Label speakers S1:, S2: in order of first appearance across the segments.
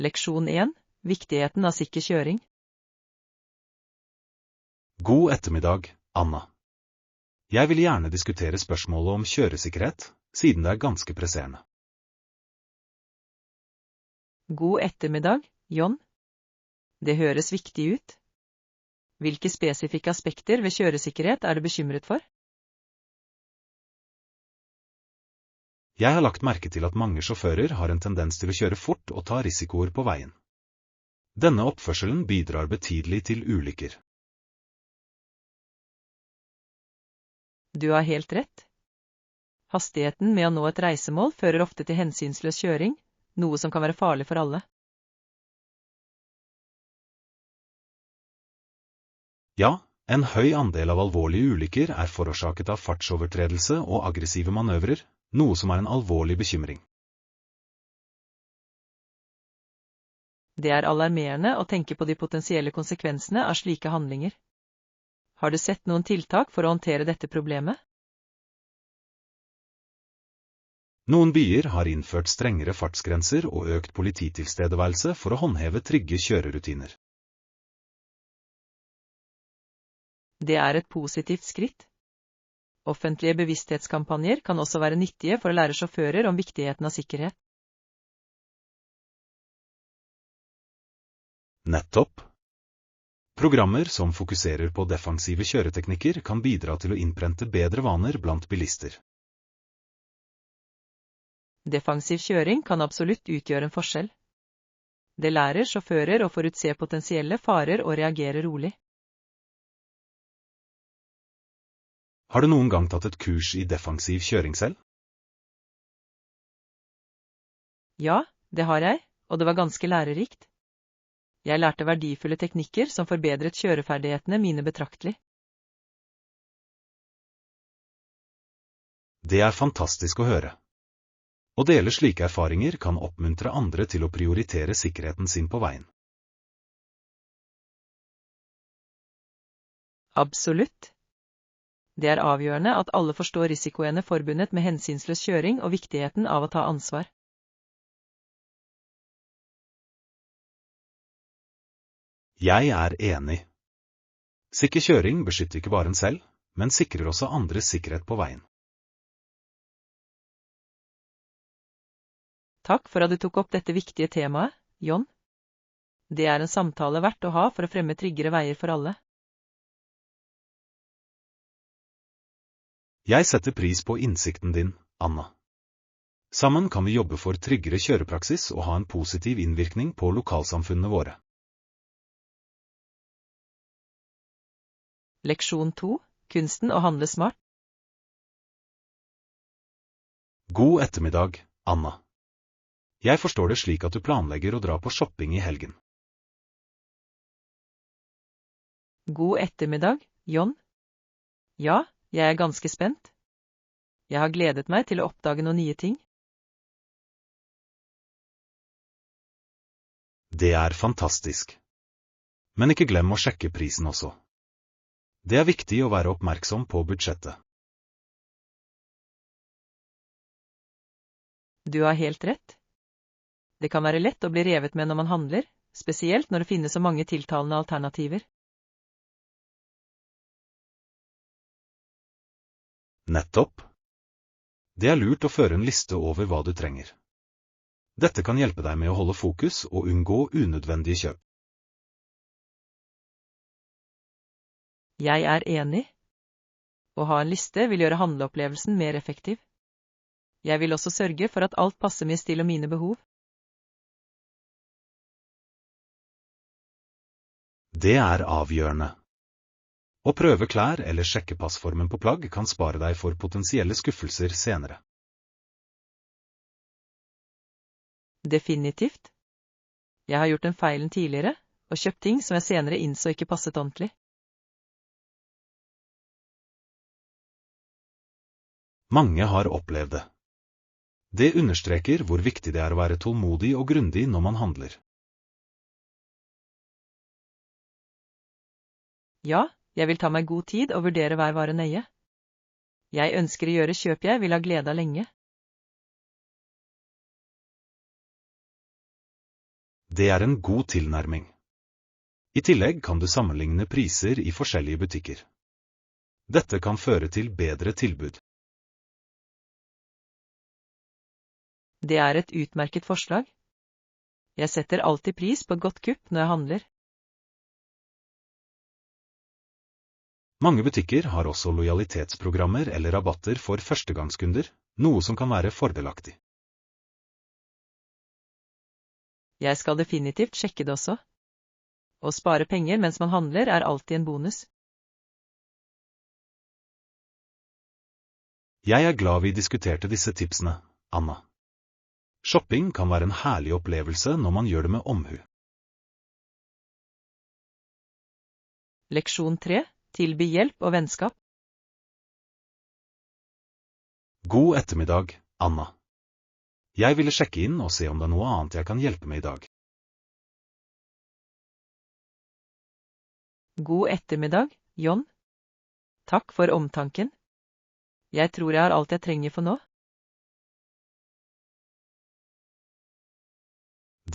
S1: Leksjon 1. Viktigheten av sikker kjøring.
S2: God ettermiddag, Anna. Jeg vil gjerne diskutere spørsmålet om kjøresikkerhet, siden det er ganske presserende.
S1: God ettermiddag, John. Det høres viktig ut. Hvilke spesifikke aspekter ved kjøresikkerhet er du bekymret for?
S2: Jeg har lagt merke til at mange sjåfører har en tendens til å kjøre fort og ta risikoer på veien. Denne oppførselen bidrar betydelig til ulykker.
S1: Du har helt rett. Hastigheten med å nå et reisemål fører ofte til hensynsløs kjøring, noe som kan være farlig for alle.
S2: Ja, en høy andel av alvorlige ulykker er forårsaket av fartsovertredelse og aggressive manøvrer, noe som er en alvorlig bekymring.
S1: Det er alarmerende å tenke på de potensielle konsekvensene av slike handlinger. Har du sett noen tiltak for å håndtere dette problemet?
S2: Noen byer har innført strengere fartsgrenser og økt polititilstedeværelse for å håndheve trygge kjørerutiner.
S1: Det er et positivt skritt. Offentlige bevissthetskampanjer kan også være nyttige for å lære sjåfører om viktigheten av sikkerhet.
S2: Nettopp. Programmer som fokuserer på defensive kjøreteknikker kan bidra til å innprente bedre vaner blant bilister.
S1: Defensiv kjøring kan absolutt utgjøre en forskjell. Det lærer sjåfører å forutse potensielle farer og reagere rolig.
S2: Har du noen gang tatt et kurs i defensiv kjøring selv?
S1: Ja, det har jeg, og det var ganske lærerikt. Jeg lærte verdifulle teknikker som forbedret kjøreferdighetene mine betraktelig.
S2: Det er fantastisk å høre. Å dele slike erfaringer kan oppmuntre andre til å prioritere sikkerheten sin på veien.
S1: Absolutt. Det er avgjørende at alle forstår risikoene forbundet med hensynsløs kjøring og viktigheten av å ta ansvar.
S2: Jeg er enig. Sikker kjøring beskytter ikke bare en selv, men sikrer også andres sikkerhet på veien.
S1: Takk for at du tok opp dette viktige temaet, John. Det er en samtale verdt å ha for å fremme tryggere veier for alle.
S2: Jeg setter pris på innsikten din, Anna. Sammen kan vi jobbe for tryggere kjørepraksis og ha en positiv innvirkning på lokalsamfunnene våre.
S1: Leksjon 2. Kunsten å handle smart.
S2: God ettermiddag, Anna. Jeg forstår det slik at du planlegger å dra på shopping i helgen.
S1: God ettermiddag, John. Ja, jeg er ganske spent. Jeg har gledet meg til å oppdage noen nye ting.
S2: Det er fantastisk. Men ikke glem å sjekke prisen også. Det er viktig å være oppmerksom på budsjettet.
S1: Du har helt rett. Det kan være lett å bli revet med når man handler, spesielt når det finnes så mange tiltalende alternativer.
S2: Nettopp. Det er lurt å føre en liste over hva du trenger. Dette kan hjelpe deg med å holde fokus og unngå unødvendige kjøp.
S1: Jeg er enig. Å ha en liste vil gjøre handleopplevelsen mer effektiv. Jeg vil også sørge for at alt passer min stil og mine behov.
S2: Det er avgjørende. Å prøve klær eller sjekke passformen på plagg kan spare deg for potensielle skuffelser senere.
S1: Definitivt. Jeg har gjort den feilen tidligere, og kjøpt ting som jeg senere innså ikke passet ordentlig.
S2: Mange har opplevd det. Det understreker hvor viktig det er å være tålmodig og grundig når man handler.
S1: Ja, jeg vil ta meg god tid og vurdere hver vare nøye. Jeg ønsker å gjøre kjøp jeg vil ha glede av lenge.
S2: Det er en god tilnærming. I tillegg kan du sammenligne priser i forskjellige butikker. Dette kan føre til bedre tilbud.
S1: Det er et utmerket forslag. Jeg setter alltid pris på et godt kupp når jeg handler.
S2: Mange butikker har også lojalitetsprogrammer eller rabatter for førstegangskunder, noe som kan være fordelaktig.
S1: Jeg skal definitivt sjekke det også. Å spare penger mens man handler er alltid en bonus.
S2: Jeg er glad vi diskuterte disse tipsene, Anna. Shopping kan være en herlig opplevelse når man gjør det med omhu.
S1: Leksjon 3. Tilby hjelp og vennskap.
S2: God ettermiddag, Anna. Jeg ville sjekke inn og se om det er noe annet jeg kan hjelpe med i dag.
S1: God ettermiddag, John. Takk for omtanken. Jeg tror jeg har alt jeg trenger for nå.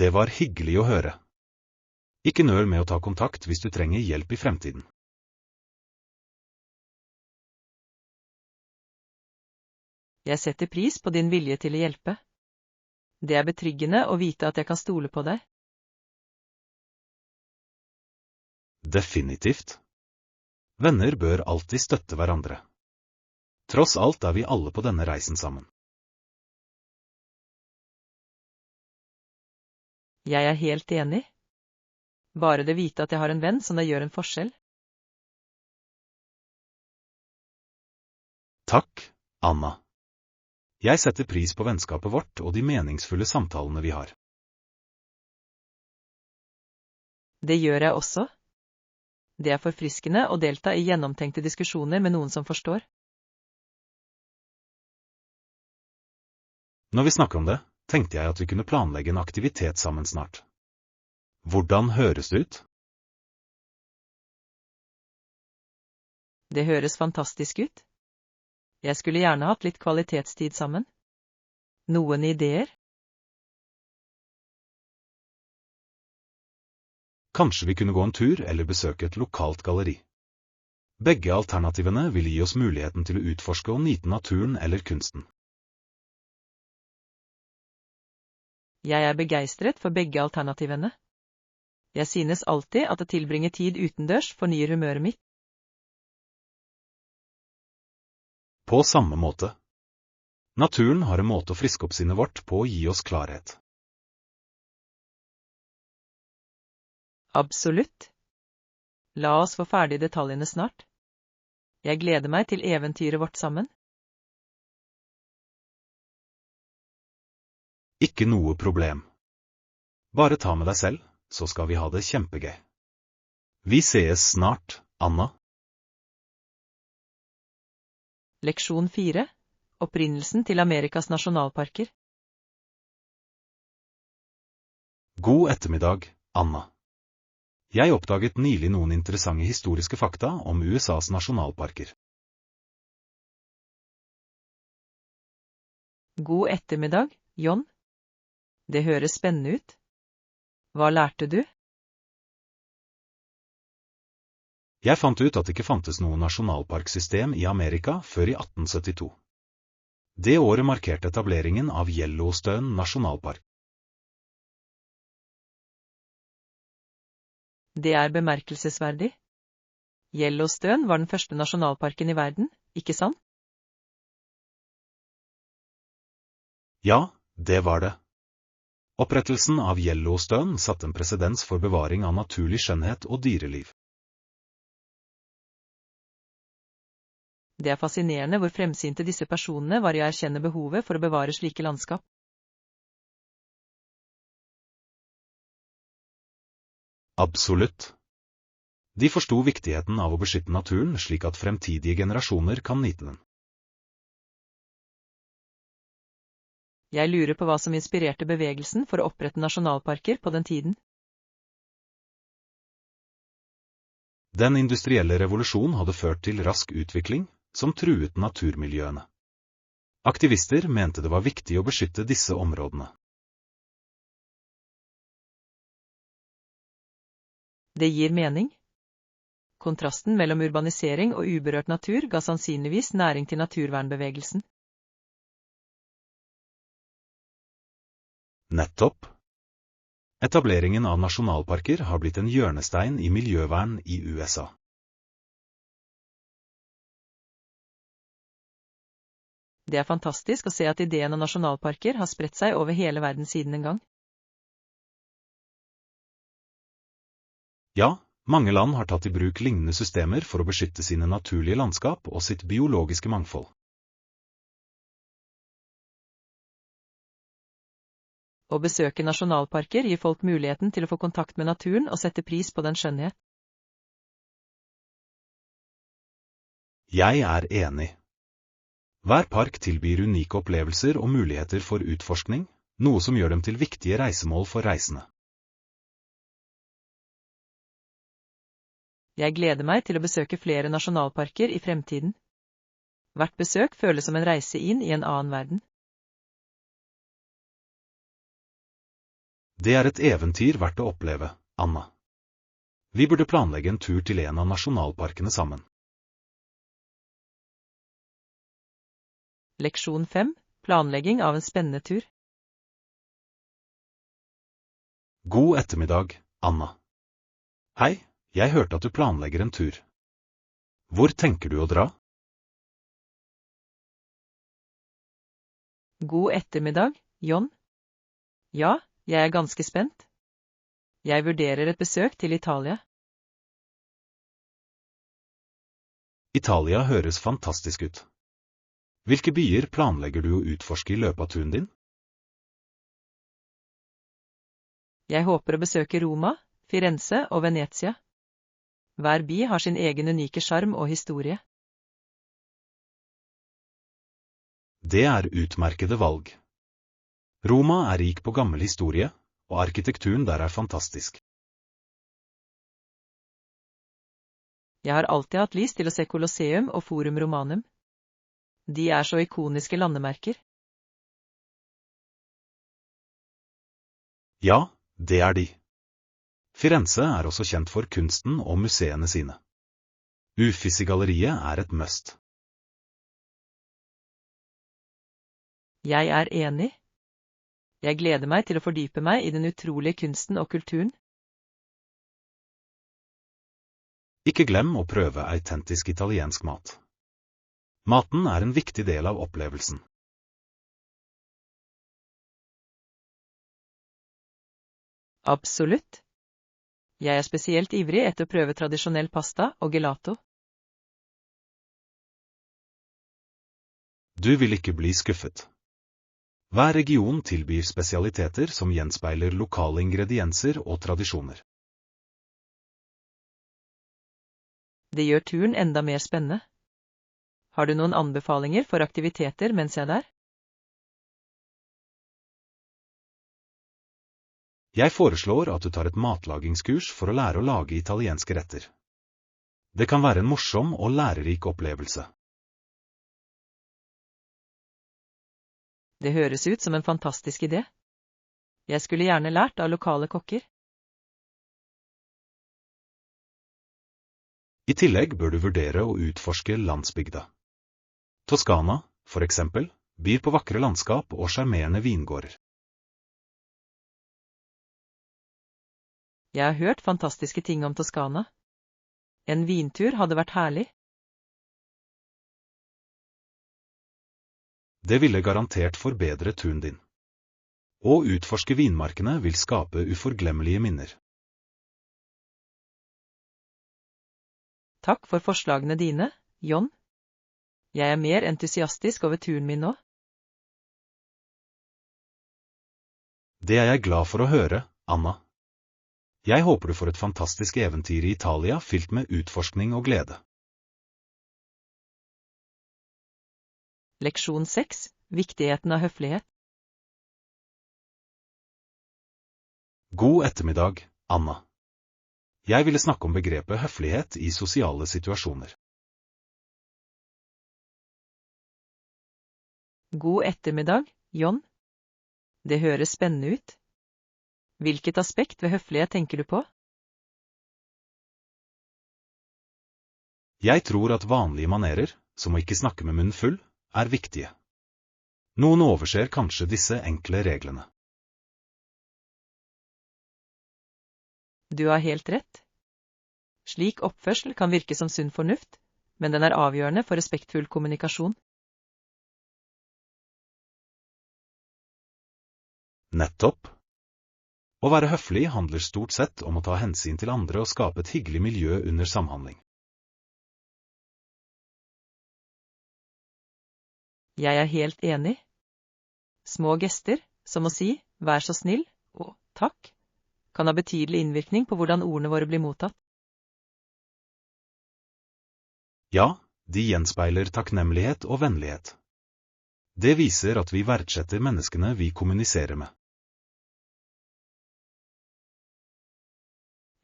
S2: Det var hyggelig å høre. Ikke nøl med å ta kontakt hvis du trenger hjelp i fremtiden.
S1: Jeg setter pris på din vilje til å hjelpe. Det er betryggende å vite at jeg kan stole på deg.
S2: Definitivt. Venner bør alltid støtte hverandre. Tross alt er vi alle på denne reisen sammen.
S1: Jeg er helt enig. Bare det vite at jeg har en venn som det gjør en forskjell.
S2: Takk, Anna. Jeg setter pris på vennskapet vårt og de meningsfulle samtalene vi har.
S1: Det gjør jeg også. Det er forfriskende å delta i gjennomtenkte diskusjoner med noen som forstår.
S2: Når vi snakker om det, tenkte jeg at vi kunne planlegge en aktivitet sammen snart. Hvordan høres det ut?
S1: Det høres fantastisk ut. Jeg skulle gjerne hatt litt kvalitetstid sammen. Noen ideer?
S2: Kanskje vi kunne gå en tur eller besøke et lokalt galleri. Begge alternativene vil gi oss muligheten til å utforske og nyte naturen eller kunsten.
S1: Jeg er begeistret for begge alternativene. Jeg synes alltid at å tilbringe tid utendørs fornyer humøret mitt.
S2: På samme måte. Naturen har en måte å friske opp sinnet vårt på å gi oss klarhet.
S1: Absolutt. La oss få ferdig detaljene snart. Jeg gleder meg til eventyret vårt sammen.
S2: Ikke noe problem. Bare ta med deg selv, så skal vi ha det kjempegøy. Vi sees snart, Anna.
S1: Leksjon 4. Opprinnelsen til Amerikas nasjonalparker.
S2: God ettermiddag, Anna. Jeg oppdaget nylig noen interessante historiske fakta om USAs nasjonalparker.
S1: God ettermiddag, John. Det høres spennende ut. Hva lærte du?
S2: Jeg fant ut at det ikke fantes noe nasjonalparksystem i Amerika før i 1872. Det året markerte etableringen av Yellowstone nasjonalpark.
S1: Det er bemerkelsesverdig. Yellowstone var den første nasjonalparken i verden, ikke sant?
S2: Ja, det var det. Opprettelsen av Yellowstone satte en presedens for bevaring av naturlig skjønnhet og dyreliv.
S1: Det er fascinerende hvor fremsynte disse personene var i å erkjenne behovet for å bevare slike landskap.
S2: Absolutt. De forsto viktigheten av å beskytte naturen slik at fremtidige generasjoner kan nyte den.
S1: Jeg lurer på hva som inspirerte bevegelsen for å opprette nasjonalparker på den tiden.
S2: Den industrielle revolusjon hadde ført til rask utvikling, som truet naturmiljøene. Aktivister mente det var viktig å beskytte disse områdene.
S1: Det gir mening. Kontrasten mellom urbanisering og uberørt natur ga sannsynligvis næring til naturvernbevegelsen.
S2: Nettopp. Etableringen av nasjonalparker har blitt en hjørnestein i miljøvern i USA.
S1: Det er fantastisk å se at ideen om nasjonalparker har spredt seg over hele verden siden en gang.
S2: Ja, mange land har tatt i bruk lignende systemer for å beskytte sine naturlige landskap og sitt biologiske mangfold.
S1: Å besøke nasjonalparker gir folk muligheten til å få kontakt med naturen og sette pris på den skjønnhet.
S2: Jeg er enig. Hver park tilbyr unike opplevelser og muligheter for utforskning, noe som gjør dem til viktige reisemål for reisende.
S1: Jeg gleder meg til å besøke flere nasjonalparker i fremtiden. Hvert besøk føles som en reise inn i en annen verden.
S2: Det er et eventyr verdt å oppleve, Anna. Vi burde planlegge en tur til en av nasjonalparkene sammen.
S1: Leksjon 5. Planlegging av en spennende tur.
S2: God ettermiddag, Anna. Hei, jeg hørte at du planlegger en tur. Hvor tenker du å dra?
S1: God ettermiddag, John. Ja, jeg er ganske spent. Jeg vurderer et besøk til Italia.
S2: Italia høres fantastisk ut. Hvilke byer planlegger du å utforske i løpet av turen din?
S1: Jeg håper å besøke Roma, Firenze og Venezia. Hver by har sin egen unike sjarm og historie.
S2: Det er utmerkede valg. Roma er rik på gammel historie, og arkitekturen der er fantastisk.
S1: Jeg har alltid hatt lyst til å se Colosseum og Forum Romanum. De er så ikoniske landemerker.
S2: Ja, det er de. Firenze er også kjent for kunsten og museene sine. Uffizi-galleriet er et must.
S1: Jeg er enig. Jeg gleder meg til å fordype meg i den utrolige kunsten og kulturen.
S2: Ikke glem å prøve autentisk italiensk mat. Maten er en viktig del av opplevelsen.
S1: Absolutt. Jeg er spesielt ivrig etter å prøve tradisjonell pasta og gelato.
S2: Du vil ikke bli skuffet. Hver region tilbyr spesialiteter som gjenspeiler lokale ingredienser og tradisjoner.
S1: Det gjør turen enda mer spennende. Har du noen anbefalinger for aktiviteter mens jeg er der?
S2: Jeg foreslår at du tar et matlagingskurs for å lære å lage italienske retter. Det kan være en morsom og lærerik opplevelse.
S1: Det høres ut som en fantastisk idé. Jeg skulle gjerne lært av lokale kokker.
S2: I tillegg bør du vurdere å utforske landsbygda. Toskana, for eksempel, byr på vakre landskap og sjarmerende vingårder.
S1: Jeg har hørt fantastiske ting om Toskana. En vintur hadde vært herlig.
S2: Det ville garantert forbedre turen din. Å utforske vinmarkene vil skape uforglemmelige minner.
S1: Takk for forslagene dine, John. Jeg er mer entusiastisk over turen min nå.
S2: Det er jeg glad for å høre, Anna. Jeg håper du får et fantastisk eventyr i Italia fylt med utforskning og glede.
S1: Leksjon 6. Viktigheten av høflighet.
S2: God ettermiddag, Anna. Jeg ville snakke om begrepet høflighet i sosiale situasjoner.
S1: God ettermiddag, John. Det høres spennende ut. Hvilket aspekt ved høflighet tenker du på?
S2: Jeg tror at vanlige manerer, som å ikke snakke med munnen full, er viktige. Noen overser kanskje disse enkle reglene.
S1: Du har helt rett. Slik oppførsel kan virke som sunn fornuft, men den er avgjørende for respektfull kommunikasjon.
S2: Nettopp. Å være høflig handler stort sett om å ta hensyn til andre og skape et hyggelig miljø under samhandling.
S1: Jeg er helt enig. Små gester, som å si, vær så snill, og takk, kan ha betydelig innvirkning på hvordan ordene våre blir mottatt.
S2: Ja, de gjenspeiler takknemlighet og vennlighet. Det viser at vi verdsetter menneskene vi kommuniserer med.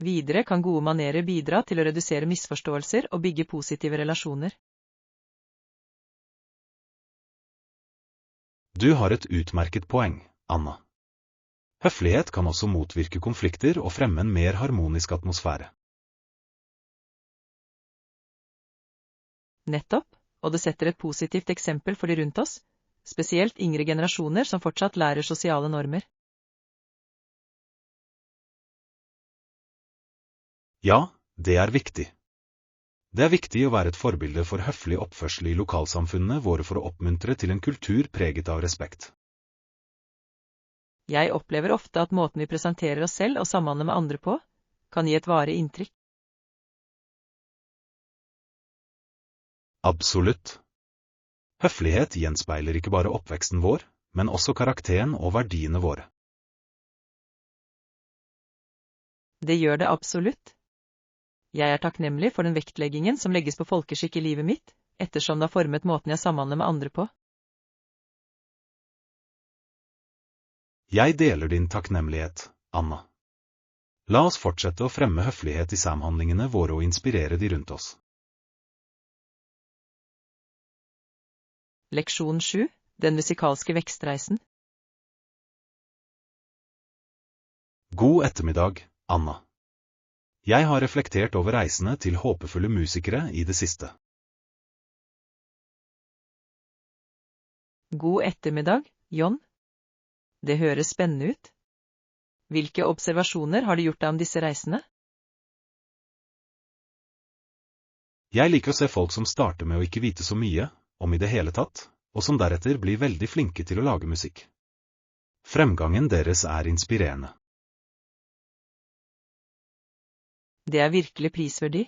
S1: Videre kan gode manerer bidra til å redusere misforståelser og bygge positive relasjoner.
S2: Du har et utmerket poeng, Anna. Høflighet kan også motvirke konflikter og fremme en mer harmonisk atmosfære.
S1: Nettopp, og det setter et positivt eksempel for de rundt oss, spesielt yngre generasjoner som fortsatt lærer sosiale normer.
S2: Ja, det er viktig. Det er viktig å være et forbilde for høflig oppførsel i lokalsamfunnene våre for å oppmuntre til en kultur preget av respekt.
S1: Jeg opplever ofte at måten vi presenterer oss selv og samhandler med andre på, kan gi et varig inntrykk.
S2: Absolutt. Høflighet gjenspeiler ikke bare oppveksten vår, men også karakteren og verdiene våre.
S1: Det gjør det absolutt. Jeg er takknemlig for den vektleggingen som legges på folkeskikk i livet mitt, ettersom det har formet måten jeg samhandler med andre på.
S2: Jeg deler din takknemlighet, Anna. La oss fortsette å fremme høflighet i samhandlingene våre og inspirere de rundt oss.
S1: Leksjon 7. Den musikalske vekstreisen.
S2: God ettermiddag, Anna. Jeg har reflektert over reisene til håpefulle musikere i det siste.
S1: God ettermiddag, John. Det høres spennende ut. Hvilke observasjoner har du gjort deg om disse reisene?
S2: Jeg liker å se folk som starter med å ikke vite så mye, om i det hele tatt, og som deretter blir veldig flinke til å lage musikk. Fremgangen deres er inspirerende.
S1: Det er virkelig prisverdig.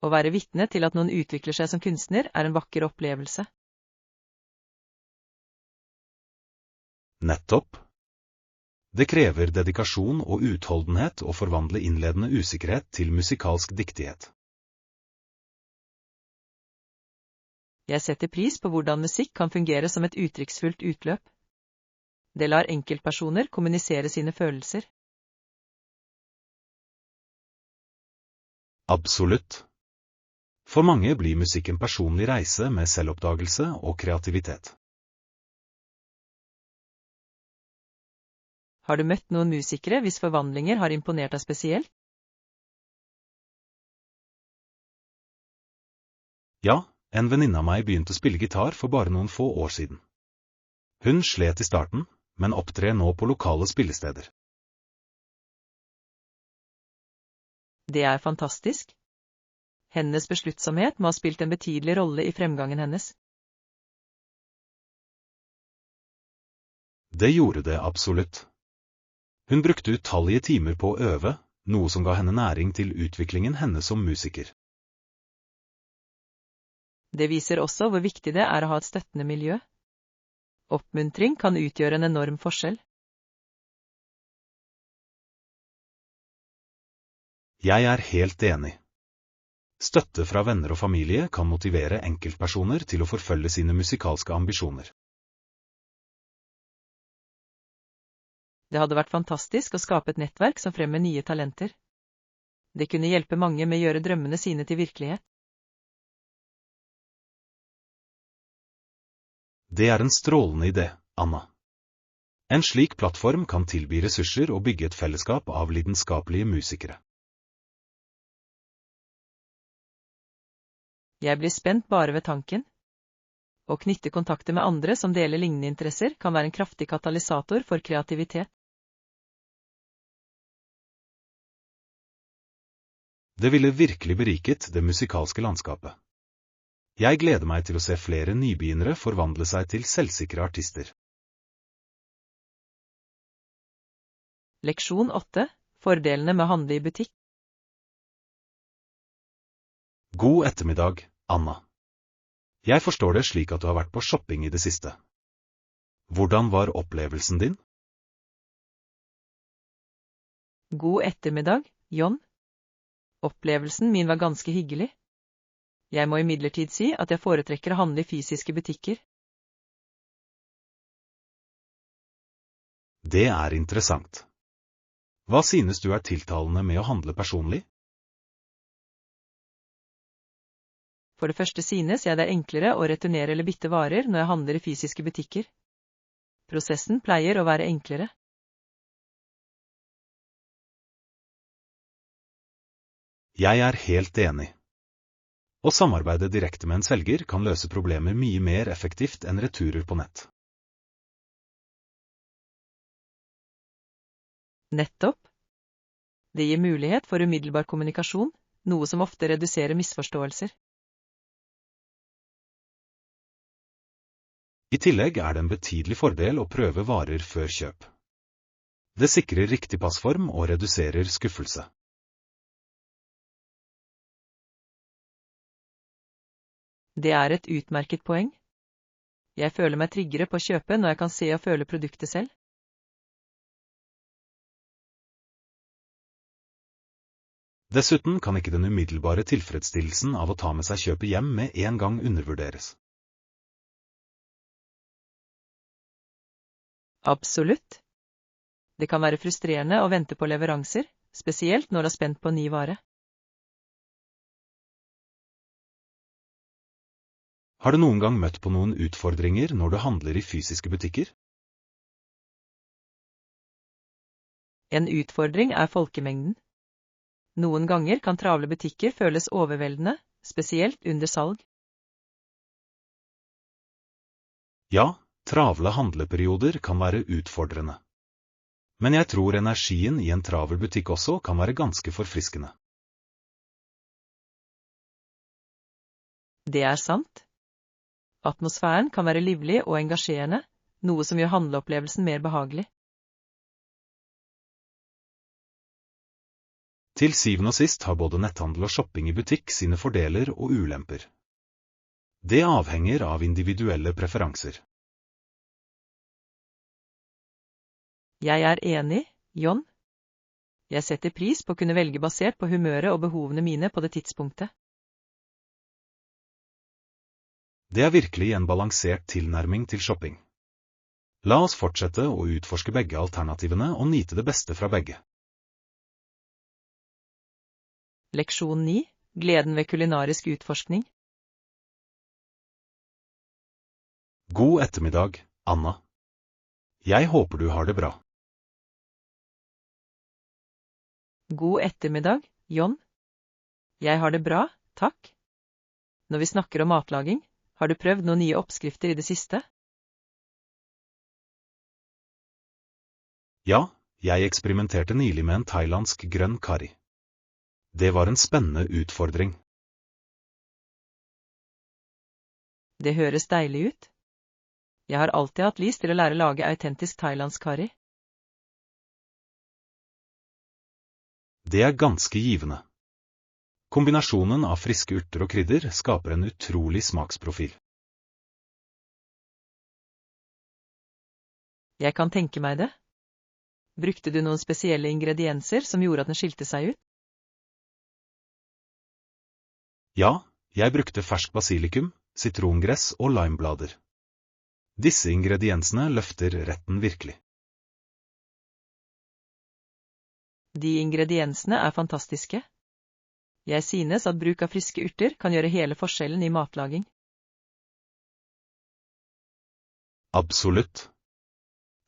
S1: Å være vitne til at noen utvikler seg som kunstner er en vakker opplevelse.
S2: Nettopp. Det krever dedikasjon og utholdenhet å forvandle innledende usikkerhet til musikalsk dyktighet.
S1: Jeg setter pris på hvordan musikk kan fungere som et uttrykksfullt utløp. Det lar enkeltpersoner kommunisere sine følelser.
S2: Absolutt. For mange blir musikk en personlig reise med selvoppdagelse og kreativitet.
S1: Har du møtt noen musikere hvis forvandlinger har imponert deg spesielt?
S2: Ja, en venninne av meg begynte å spille gitar for bare noen få år siden. Hun slet i starten, men opptrer nå på lokale spillesteder.
S1: Det er fantastisk. Hennes besluttsomhet må ha spilt en betydelig rolle i fremgangen hennes.
S2: Det gjorde det absolutt. Hun brukte utallige timer på å øve, noe som ga henne næring til utviklingen hennes som musiker.
S1: Det viser også hvor viktig det er å ha et støttende miljø. Oppmuntring kan utgjøre en enorm forskjell.
S2: Jeg er helt enig. Støtte fra venner og familie kan motivere enkeltpersoner til å forfølge sine musikalske ambisjoner.
S1: Det hadde vært fantastisk å skape et nettverk som fremmer nye talenter. Det kunne hjelpe mange med å gjøre drømmene sine til virkelighet.
S2: Det er en strålende idé, Anna. En slik plattform kan tilby ressurser og bygge et fellesskap av lidenskapelige musikere.
S1: Jeg blir spent bare ved tanken. Å knytte kontakter med andre som deler lignende interesser, kan være en kraftig katalysator for kreativitet.
S2: Det ville virkelig beriket det musikalske landskapet. Jeg gleder meg til å se flere nybegynnere forvandle seg til selvsikre artister.
S1: Leksjon 8. Fordelene med å handle i butikk.
S2: God ettermiddag, Anna. Jeg forstår det slik at du har vært på shopping i det siste. Hvordan var opplevelsen din?
S1: God ettermiddag, John. Opplevelsen min var ganske hyggelig. Jeg må imidlertid si at jeg foretrekker å handle i fysiske butikker.
S2: Det er interessant. Hva synes du er tiltalende med å handle personlig?
S1: For det første synes jeg det er enklere å returnere eller bytte varer når jeg handler i fysiske butikker. Prosessen pleier å være enklere.
S2: Jeg er helt enig. Å samarbeide direkte med en selger kan løse problemer mye mer effektivt enn returer på nett.
S1: Nettopp. Det gir mulighet for umiddelbar kommunikasjon, noe som ofte reduserer misforståelser.
S2: I tillegg er det en betydelig fordel å prøve varer før kjøp. Det sikrer riktig passform og reduserer skuffelse.
S1: Det er et utmerket poeng. Jeg føler meg tryggere på å kjøpe når jeg kan se og føle produktet selv.
S2: Dessuten kan ikke den umiddelbare tilfredsstillelsen av å ta med seg kjøpet hjem med en gang undervurderes.
S1: Absolutt. Det kan være frustrerende å vente på leveranser, spesielt når du er spent på ny vare.
S2: Har du noen gang møtt på noen utfordringer når du handler i fysiske butikker?
S1: En utfordring er folkemengden. Noen ganger kan travle butikker føles overveldende, spesielt under salg.
S2: Ja, travle handleperioder kan være utfordrende. Men jeg tror energien i en travel butikk også kan være ganske forfriskende.
S1: Det er sant. Atmosfæren kan være livlig og engasjerende, noe som gjør handleopplevelsen mer behagelig.
S2: Til syvende og sist har både netthandel og shopping i butikk sine fordeler og ulemper. Det avhenger av individuelle preferanser.
S1: Jeg er enig, John. Jeg setter pris på å kunne velge basert på humøret og behovene mine på det tidspunktet.
S2: Det er virkelig en balansert tilnærming til shopping. La oss fortsette å utforske begge alternativene og nyte det beste fra begge.
S1: Leksjon 9. Gleden ved kulinarisk utforskning.
S2: God ettermiddag, Anna. Jeg håper du har det bra.
S1: God ettermiddag, John. Jeg har det bra, takk. Når vi snakker om matlaging, har du prøvd noen nye oppskrifter i det siste?
S2: Ja, jeg eksperimenterte nylig med en thailandsk grønn curry. Det var en spennende utfordring.
S1: Det høres deilig ut. Jeg har alltid hatt lyst til å lære å lage autentisk thailandsk curry.
S2: Det er ganske givende. Kombinasjonen av friske urter og krydder skaper en utrolig smaksprofil.
S1: Jeg kan tenke meg det. Brukte du noen spesielle ingredienser som gjorde at den skilte seg ut?
S2: Ja, jeg brukte fersk basilikum, sitrongress og limeblader. Disse ingrediensene løfter retten virkelig.
S1: De ingrediensene er fantastiske. Jeg synes at bruk av friske urter kan gjøre hele forskjellen i matlaging.
S2: Absolutt.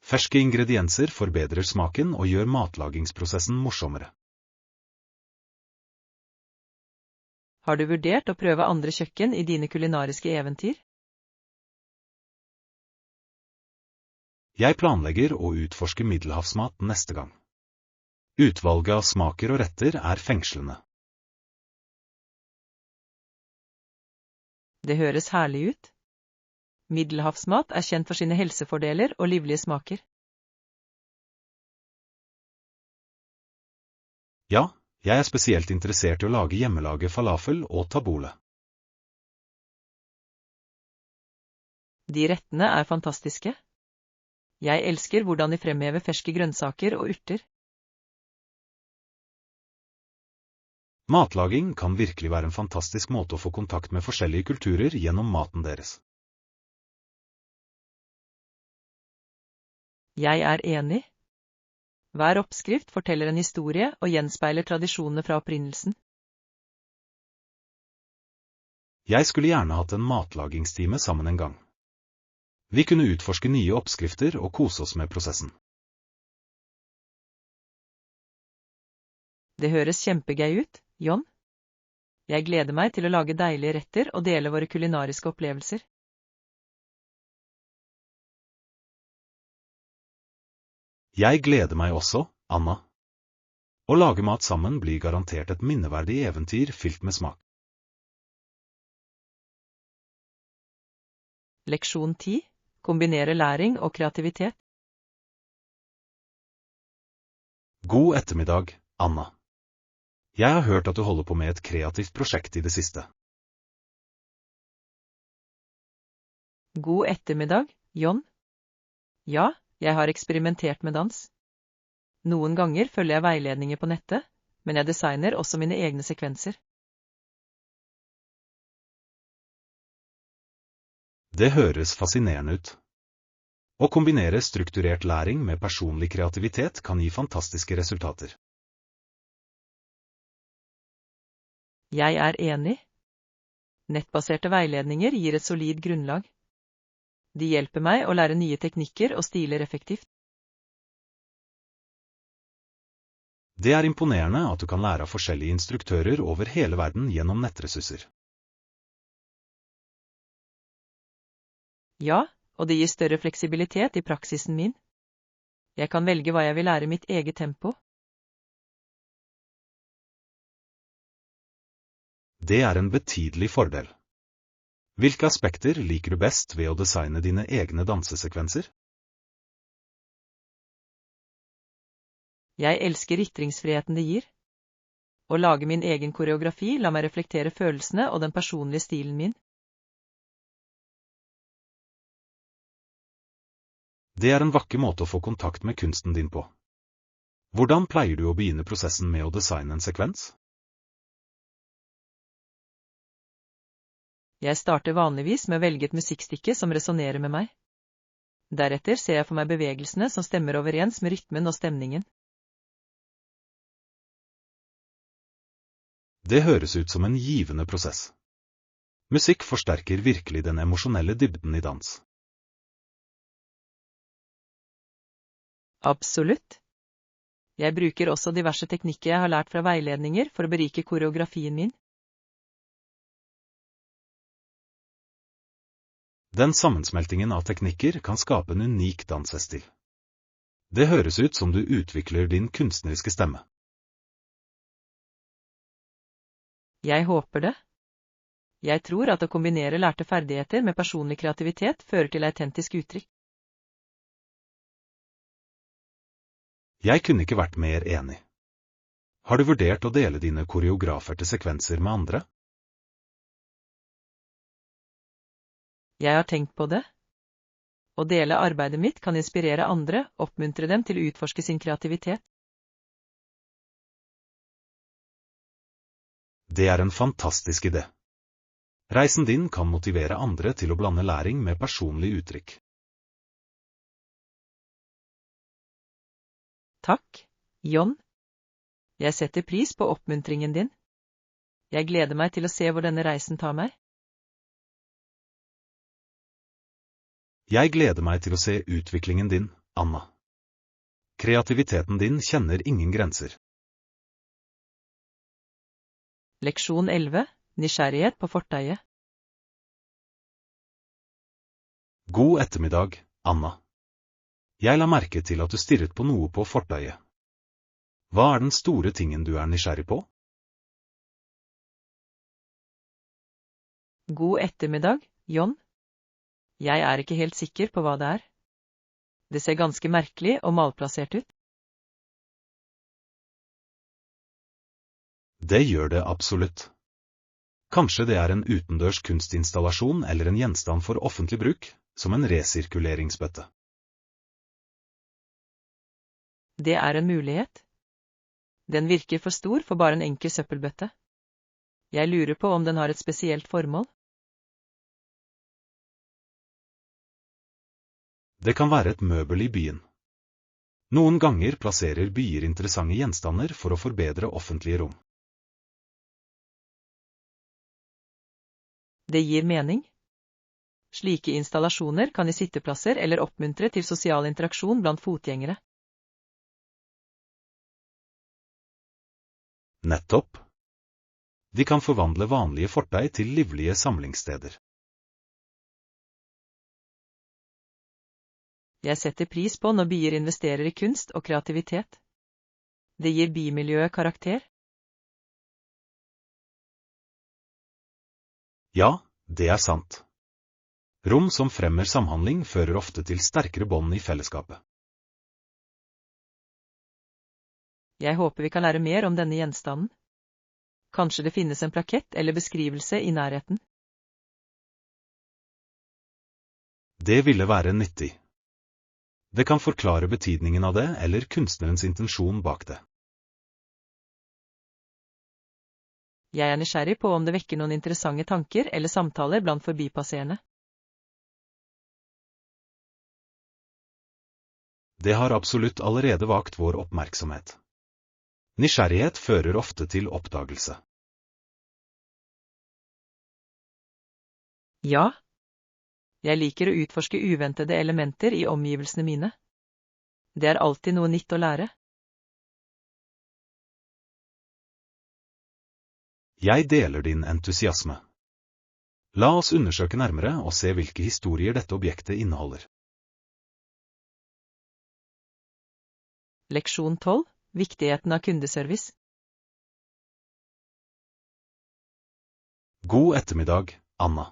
S2: Ferske ingredienser forbedrer smaken og gjør matlagingsprosessen morsommere.
S1: Har du vurdert å prøve andre kjøkken i dine kulinariske eventyr?
S2: Jeg planlegger å utforske middelhavsmat neste gang. Utvalget av smaker og retter er fengslende.
S1: Det høres herlig ut. Middelhavsmat er kjent for sine helsefordeler og livlige smaker.
S2: Ja, jeg er spesielt interessert i å lage hjemmelaget falafel og tabbouleh.
S1: De rettene er fantastiske. Jeg elsker hvordan de fremhever ferske grønnsaker og urter.
S2: Matlaging kan virkelig være en fantastisk måte å få kontakt med forskjellige kulturer gjennom maten deres.
S1: Jeg er enig. Hver oppskrift forteller en historie og gjenspeiler tradisjonene fra opprinnelsen.
S2: Jeg skulle gjerne hatt en matlagingstime sammen en gang. Vi kunne utforske nye oppskrifter og kose oss med prosessen.
S1: Det høres kjempegøy ut, John. Jeg gleder meg til å lage deilige retter og dele våre kulinariske opplevelser.
S2: Jeg gleder meg også, Anna. Å lage mat sammen blir garantert et minneverdig eventyr fylt med smak.
S1: Leksjon 10. Kombinere læring og kreativitet.
S2: God ettermiddag, Anna. Jeg har hørt at du holder på med et kreativt prosjekt i det siste.
S1: God ettermiddag, John. Ja, jeg har eksperimentert med dans. Noen ganger følger jeg veiledninger på nettet, men jeg designer også mine egne sekvenser.
S2: Det høres fascinerende ut. Å kombinere strukturert læring med personlig kreativitet kan gi fantastiske resultater.
S1: Jeg er enig. Nettbaserte veiledninger gir et solid grunnlag. De hjelper meg å lære nye teknikker og stiler effektivt.
S2: Det er imponerende at du kan lære av forskjellige instruktører over hele verden gjennom nettressurser.
S1: Ja, og det gir større fleksibilitet i praksisen min. Jeg kan velge hva jeg vil lære i mitt eget tempo.
S2: Det er en betydelig fordel. Hvilke aspekter liker du best ved å designe dine egne dansesekvenser?
S1: Jeg elsker ytringsfriheten det gir. Å lage min egen koreografi lar meg reflektere følelsene og den personlige stilen min.
S2: Det er en vakker måte å få kontakt med kunsten din på. Hvordan pleier du å begynne prosessen med å designe en sekvens?
S1: Jeg starter vanligvis med å velge et musikkstykke som resonerer med meg. Deretter ser jeg for meg bevegelsene som stemmer overens med rytmen og stemningen.
S2: Det høres ut som en givende prosess. Musikk forsterker virkelig den emosjonelle dybden i dans.
S1: Absolutt. Jeg bruker også diverse teknikker jeg har lært fra veiledninger for å berike koreografien min.
S2: Den sammensmeltingen av teknikker kan skape en unik dansestil. Det høres ut som du utvikler din kunstneriske stemme.
S1: Jeg håper det. Jeg tror at å kombinere lærte ferdigheter med personlig kreativitet fører til autentisk uttrykk.
S2: Jeg kunne ikke vært mer enig. Har du vurdert å dele dine koreograferte sekvenser med andre?
S1: Jeg har tenkt på det. Å dele arbeidet mitt kan inspirere andre, oppmuntre dem til å utforske sin kreativitet.
S2: Det er en fantastisk idé. Reisen din kan motivere andre til å blande læring med personlig uttrykk.
S1: Takk, John. Jeg setter pris på oppmuntringen din. Jeg gleder meg til å se hvor denne reisen tar meg.
S2: Jeg gleder meg til å se utviklingen din, Anna. Kreativiteten din kjenner ingen grenser.
S1: Leksjon 11. Nysgjerrighet på fortauet.
S2: God ettermiddag, Anna. Jeg la merke til at du stirret på noe på fortauet. Hva er den store tingen du er nysgjerrig på?
S1: God ettermiddag, John. Jeg er ikke helt sikker på hva det er. Det ser ganske merkelig og malplassert ut.
S2: Det gjør det absolutt. Kanskje det er en utendørs kunstinstallasjon eller en gjenstand for offentlig bruk, som en resirkuleringsbøtte.
S1: Det er en mulighet. Den virker for stor for bare en enkel søppelbøtte. Jeg lurer på om den har et spesielt formål.
S2: Det kan være et møbel i byen. Noen ganger plasserer byer interessante gjenstander for å forbedre offentlige rom.
S1: Det gir mening. Slike installasjoner kan gi sitteplasser eller oppmuntre til sosial interaksjon blant fotgjengere.
S2: Nettopp. De kan forvandle vanlige fortau til livlige samlingssteder.
S1: Jeg setter pris på når byer investerer i kunst og kreativitet. Det gir bymiljøet karakter.
S2: Ja, det er sant. Rom som fremmer samhandling fører ofte til sterkere bånd i fellesskapet.
S1: Jeg håper vi kan lære mer om denne gjenstanden. Kanskje det finnes en plakett eller beskrivelse i nærheten.
S2: Det ville være nyttig. Det kan forklare betydningen av det eller kunstnerens intensjon bak det.
S1: Jeg er nysgjerrig på om det vekker noen interessante tanker eller samtaler blant forbipasserende.
S2: Det har absolutt allerede vakt vår oppmerksomhet. Nysgjerrighet fører ofte til oppdagelse.
S1: Ja. Jeg liker å utforske uventede elementer i omgivelsene mine. Det er alltid noe nytt å lære.
S2: Jeg deler din entusiasme. La oss undersøke nærmere og se hvilke historier dette objektet inneholder.
S1: Leksjon 12. Viktigheten av kundeservice.
S2: God ettermiddag, Anna.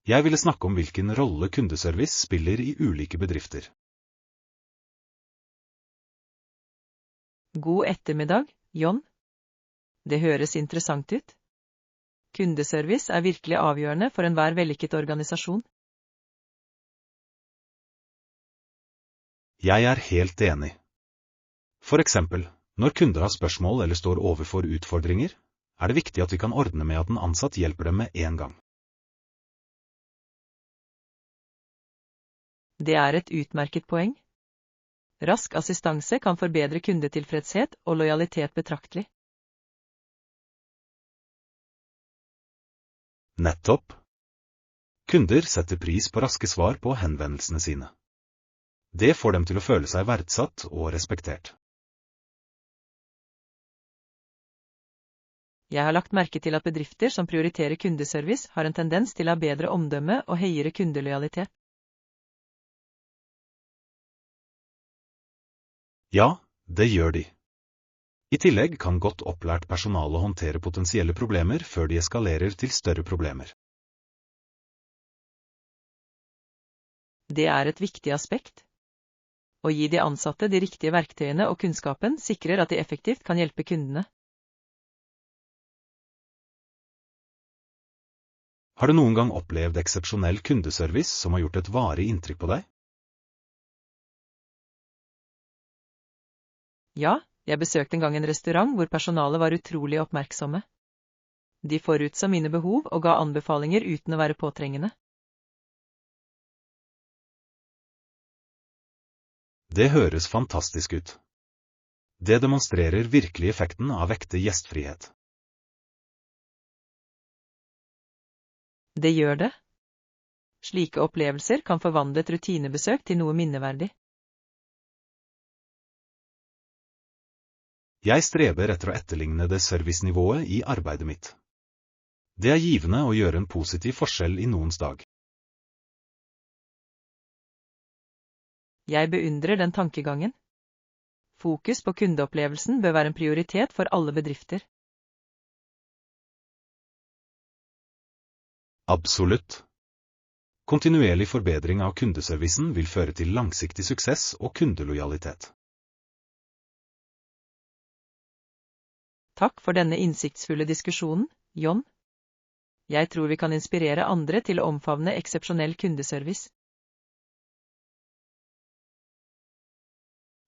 S2: Jeg ville snakke om hvilken rolle kundeservice spiller i ulike bedrifter.
S1: God ettermiddag, John. Det høres interessant ut. Kundeservice er virkelig avgjørende for enhver vellykket organisasjon.
S2: Jeg er helt enig. For eksempel, når kunder har spørsmål eller står overfor utfordringer, er det viktig at vi kan ordne med at en ansatt hjelper dem med en gang.
S1: Det er et utmerket poeng. Rask assistanse kan forbedre kundetilfredshet og lojalitet betraktelig.
S2: Nettopp. Kunder setter pris på raske svar på henvendelsene sine. Det får dem til å føle seg verdsatt og respektert.
S1: Jeg har lagt merke til at bedrifter som prioriterer kundeservice har en tendens til å ha bedre omdømme og høyere kundelojalitet.
S2: Ja, det gjør de. I tillegg kan godt opplært personale håndtere potensielle problemer før de eskalerer til større problemer.
S1: Det er et viktig aspekt. Å gi de ansatte de riktige verktøyene og kunnskapen sikrer at de effektivt kan hjelpe kundene.
S2: Har du noen gang opplevd eksepsjonell kundeservice som har gjort et varig inntrykk på deg?
S1: Ja, jeg besøkte en gang en restaurant hvor personalet var utrolig oppmerksomme. De forutså mine behov og ga anbefalinger uten å være påtrengende.
S2: Det høres fantastisk ut. Det demonstrerer virkelig effekten av ekte gjestfrihet.
S1: Det gjør det. Slike opplevelser kan forvandle et rutinebesøk til noe minneverdig.
S2: Jeg streber etter å etterligne det servicenivået i arbeidet mitt. Det er givende å gjøre en positiv forskjell i noens dag.
S1: Jeg beundrer den tankegangen. Fokus på kundeopplevelsen bør være en prioritet for alle bedrifter.
S2: Absolutt. Kontinuerlig forbedring av kundeservicen vil føre til langsiktig suksess og kundelojalitet.
S1: Takk for denne innsiktsfulle diskusjonen, John. Jeg tror vi kan inspirere andre til å omfavne eksepsjonell kundeservice.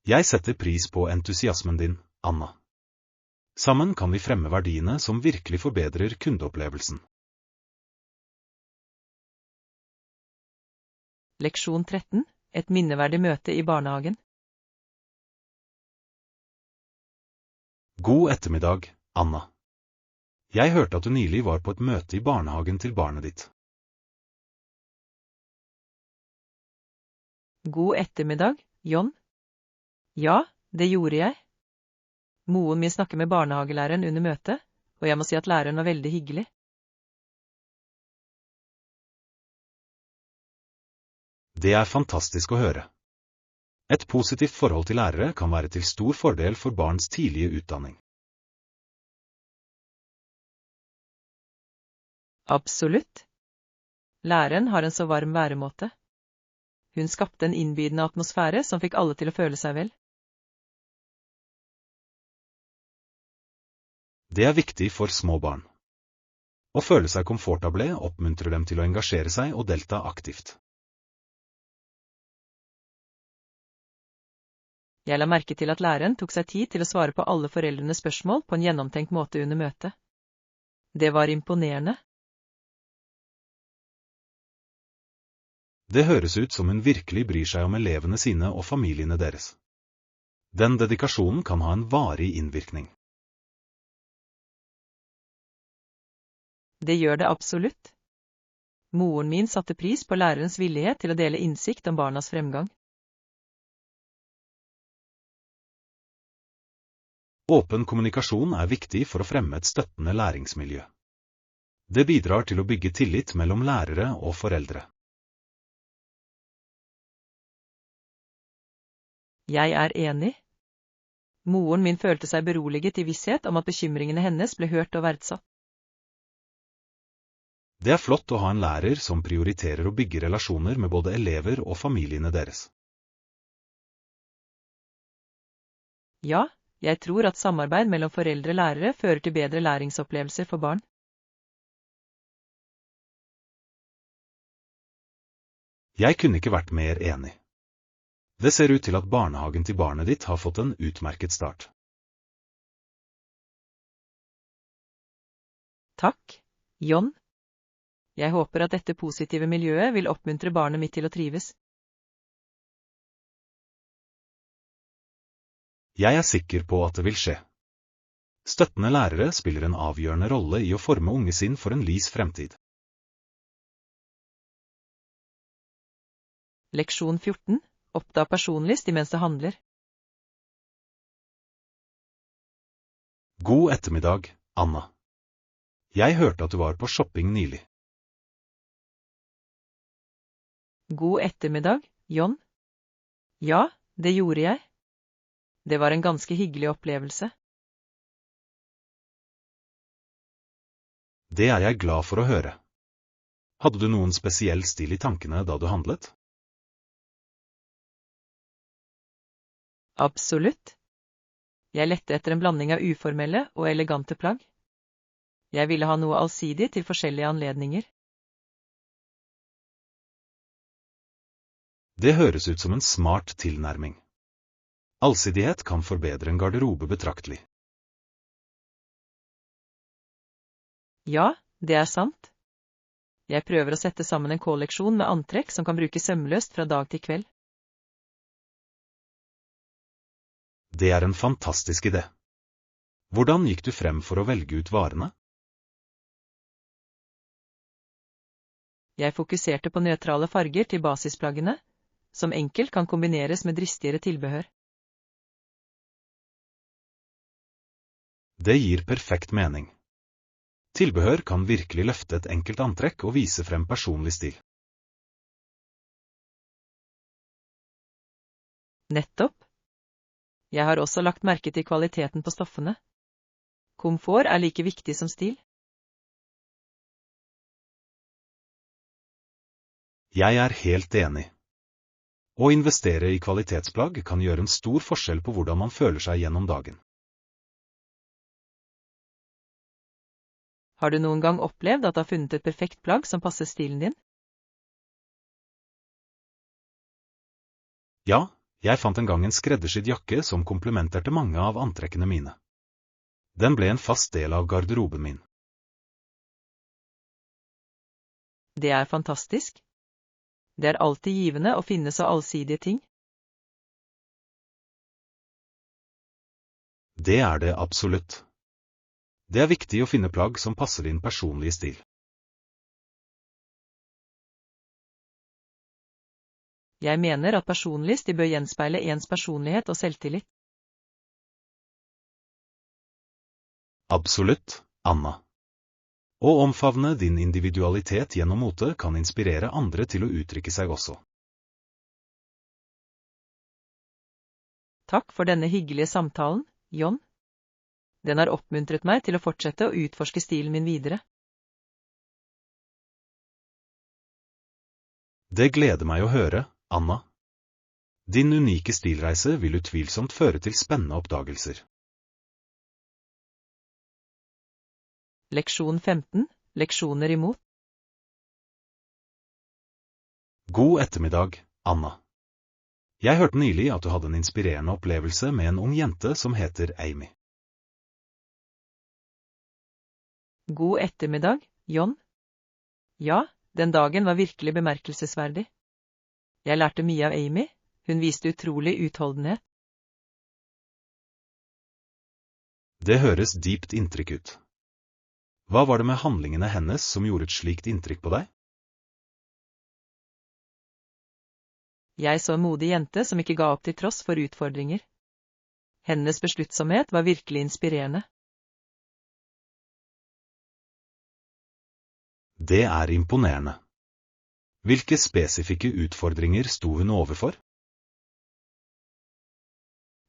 S2: Jeg setter pris på entusiasmen din, Anna. Sammen kan vi fremme verdiene som virkelig forbedrer kundeopplevelsen.
S1: Leksjon 13. Et minneverdig møte i barnehagen.
S2: God ettermiddag, Anna. Jeg hørte at du nylig var på et møte i barnehagen til barnet ditt.
S1: God ettermiddag, John. Ja, det gjorde jeg. Moren min snakker med barnehagelæreren under møtet, og jeg må si at læreren var veldig hyggelig.
S2: Det er fantastisk å høre. Et positivt forhold til lærere kan være til stor fordel for barns tidlige utdanning.
S1: Absolutt. Læreren har en så varm væremåte. Hun skapte en innbydende atmosfære som fikk alle til å føle seg vel.
S2: Det er viktig for små barn. Å føle seg komfortable oppmuntrer dem til å engasjere seg og delta aktivt.
S1: Jeg la merke til at læreren tok seg tid til å svare på alle foreldrenes spørsmål på en gjennomtenkt måte under møtet. Det var imponerende.
S2: Det høres ut som hun virkelig bryr seg om elevene sine og familiene deres. Den dedikasjonen kan ha en varig innvirkning.
S1: Det gjør det absolutt. Moren min satte pris på lærerens villighet til å dele innsikt om barnas fremgang.
S2: Åpen kommunikasjon er viktig for å fremme et støttende læringsmiljø. Det bidrar til å bygge tillit mellom lærere og foreldre.
S1: Jeg er enig. Moren min følte seg beroliget i visshet om at bekymringene hennes ble hørt og verdsatt.
S2: Det er flott å ha en lærer som prioriterer å bygge relasjoner med både elever og familiene deres.
S1: Ja, jeg tror at samarbeid mellom foreldre og lærere fører til bedre læringsopplevelser for barn.
S2: Jeg kunne ikke vært mer enig. Det ser ut til at barnehagen til barnet ditt har fått en utmerket start.
S1: Takk, John. Jeg håper at dette positive miljøet vil oppmuntre barnet mitt til å trives.
S2: Jeg er sikker på at det vil skje. Støttende lærere spiller en avgjørende rolle i å forme unge sin for en lys fremtid.
S1: Leksjon 14. Oppdag personligst imens det handler.
S2: God ettermiddag, Anna. Jeg hørte at du var på shopping nylig.
S1: God ettermiddag, John. Ja, det gjorde jeg. Det var en ganske hyggelig opplevelse.
S2: Det er jeg glad for å høre. Hadde du noen spesiell stil i tankene da du handlet?
S1: Absolutt. Jeg lette etter en blanding av uformelle og elegante plagg. Jeg ville ha noe allsidig til forskjellige anledninger.
S2: Det høres ut som en smart tilnærming. Allsidighet kan forbedre en garderobe betraktelig.
S1: Ja, det er sant. Jeg prøver å sette sammen en kolleksjon med antrekk som kan brukes sømløst fra dag til kveld.
S2: Det er en fantastisk idé. Hvordan gikk du frem for å velge ut varene?
S1: Jeg fokuserte på nøytrale farger til basisplaggene, som enkelt kan kombineres med dristigere tilbehør.
S2: Det gir perfekt mening. Tilbehør kan virkelig løfte et enkelt antrekk og vise frem personlig stil.
S1: Nettopp. Jeg har også lagt merke til kvaliteten på stoffene. Komfort er like viktig som stil.
S2: Jeg er helt enig. Å investere i kvalitetsplagg kan gjøre en stor forskjell på hvordan man føler seg gjennom dagen.
S1: Har du noen gang opplevd at du har funnet et perfekt plagg som passer stilen din?
S2: Ja, jeg fant en gang en skreddersydd jakke som komplementerte mange av antrekkene mine. Den ble en fast del av garderoben min.
S1: Det er fantastisk. Det er alltid givende å finne så allsidige ting.
S2: Det er det absolutt. Det er viktig å finne plagg som passer din personlige stil.
S1: Jeg mener at personlig stil bør gjenspeile ens personlighet og selvtillit.
S2: Absolutt, Anna. Å omfavne din individualitet gjennom mote kan inspirere andre til å uttrykke seg også.
S1: Takk for denne hyggelige samtalen, John. Den har oppmuntret meg til å fortsette å utforske stilen min videre.
S2: Det gleder meg å høre, Anna. Din unike stilreise vil utvilsomt føre til spennende oppdagelser.
S1: Leksjon 15. Leksjoner imot.
S2: God ettermiddag, Anna. Jeg hørte nylig at du hadde en inspirerende opplevelse med en ung jente som heter Amy.
S1: God ettermiddag, John. Ja, den dagen var virkelig bemerkelsesverdig. Jeg lærte mye av Amy. Hun viste utrolig utholdenhet.
S2: Det høres dypt inntrykk ut. Hva var det med handlingene hennes som gjorde et slikt inntrykk på deg?
S1: Jeg så en modig jente som ikke ga opp til tross for utfordringer. Hennes besluttsomhet var virkelig inspirerende.
S2: Det er imponerende. Hvilke spesifikke utfordringer sto hun overfor?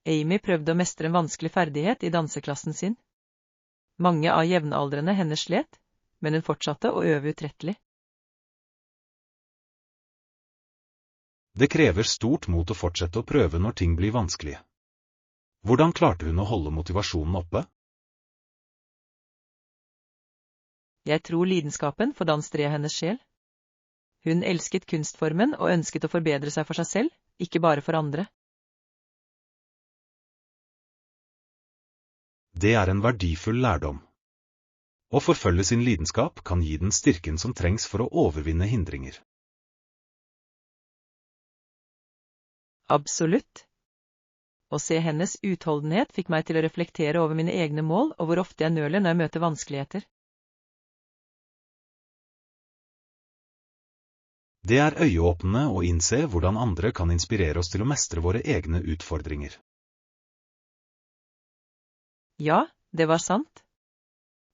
S1: Amy prøvde å mestre en vanskelig ferdighet i danseklassen sin. Mange av jevnaldrende hennes slet, men hun fortsatte å øve utrettelig.
S2: Det krever stort mot å fortsette å prøve når ting blir vanskelige. Hvordan klarte hun å holde motivasjonen oppe?
S1: Jeg tror lidenskapen for dans drev hennes sjel. Hun elsket kunstformen og ønsket å forbedre seg for seg selv, ikke bare for andre.
S2: Det er en verdifull lærdom. Å forfølge sin lidenskap kan gi den styrken som trengs for å overvinne hindringer.
S1: Absolutt. Å se hennes utholdenhet fikk meg til å reflektere over mine egne mål og hvor ofte jeg nøler når jeg møter vanskeligheter.
S2: Det er øyeåpnende å innse hvordan andre kan inspirere oss til å mestre våre egne utfordringer.
S1: Ja, det var sant.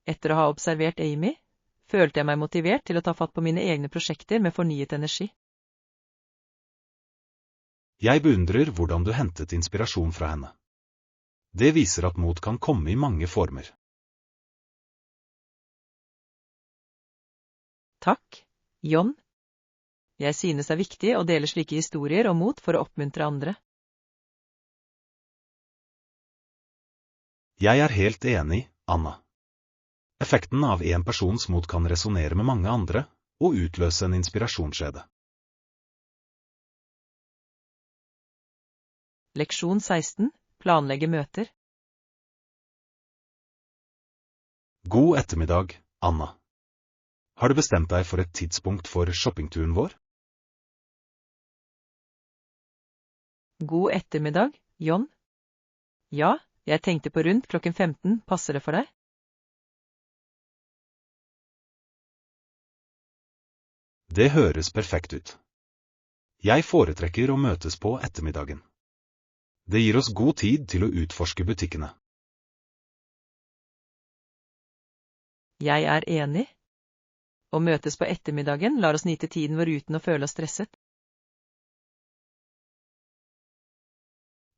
S1: Etter å ha observert Amy, følte jeg meg motivert til å ta fatt på mine egne prosjekter med fornyet energi.
S2: Jeg beundrer hvordan du hentet inspirasjon fra henne. Det viser at mot kan komme i mange former.
S1: Takk, John. Jeg synes det er viktig å dele slike historier om mot for å oppmuntre andre.
S2: Jeg er helt enig, Anna. Effekten av en persons mot kan resonere med mange andre, og utløse en inspirasjonskjede.
S1: Leksjon 16. Planlegge møter.
S2: God ettermiddag, Anna. Har du bestemt deg for et tidspunkt for shoppingturen vår?
S1: God ettermiddag, John. Ja, jeg tenkte på rundt klokken 15, passer det for deg?
S2: Det høres perfekt ut. Jeg foretrekker å møtes på ettermiddagen. Det gir oss god tid til å utforske butikkene.
S1: Jeg er enig. Å møtes på ettermiddagen lar oss nyte tiden vår uten å føle oss stresset.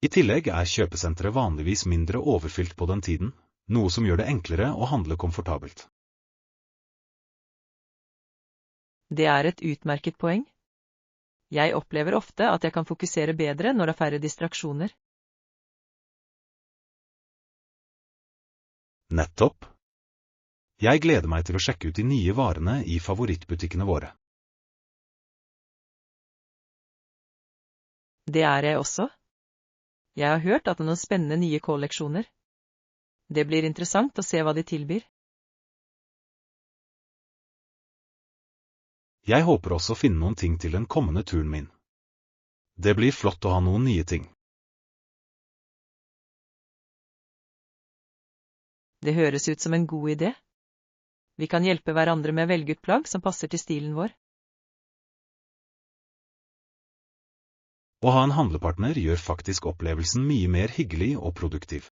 S2: I tillegg er kjøpesenteret vanligvis mindre overfylt på den tiden, noe som gjør det enklere å handle komfortabelt.
S1: Det er et utmerket poeng. Jeg opplever ofte at jeg kan fokusere bedre når det er færre distraksjoner.
S2: Nettopp. Jeg gleder meg til å sjekke ut de nye varene i favorittbutikkene våre.
S1: Det er jeg også. Jeg har hørt at det er noen spennende nye kolleksjoner. Det blir interessant å se hva de tilbyr.
S2: Jeg håper også å finne noen ting til den kommende turen min. Det blir flott å ha noen nye ting.
S1: Det høres ut som en god idé. Vi kan hjelpe hverandre med å velge ut plagg som passer til stilen vår.
S2: Å ha en handlepartner gjør faktisk opplevelsen mye mer hyggelig og produktiv.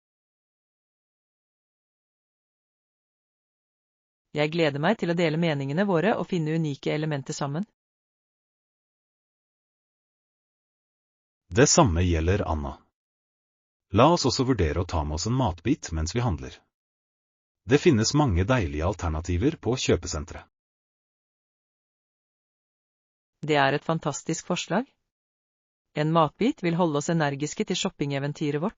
S1: Jeg gleder meg til å dele meningene våre og finne unike elementer sammen.
S2: Det samme gjelder Anna. La oss også vurdere å ta med oss en matbit mens vi handler. Det finnes mange deilige alternativer på kjøpesenteret.
S1: Det er et fantastisk forslag. En matbit vil holde oss energiske til shoppingeventyret vårt.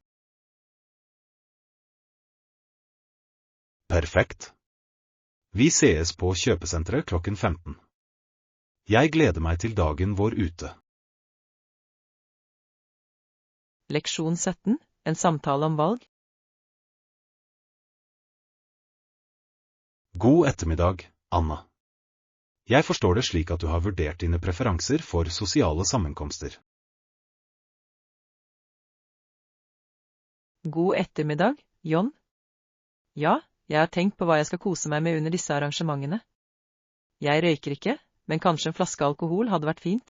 S2: Perfekt. Vi sees på kjøpesenteret klokken 15. Jeg gleder meg til dagen vår ute.
S1: Leksjon 17. En samtale om valg.
S2: God ettermiddag, Anna. Jeg forstår det slik at du har vurdert dine preferanser for sosiale sammenkomster.
S1: God ettermiddag, John. Ja, jeg har tenkt på hva jeg skal kose meg med under disse arrangementene. Jeg røyker ikke, men kanskje en flaske alkohol hadde vært fint.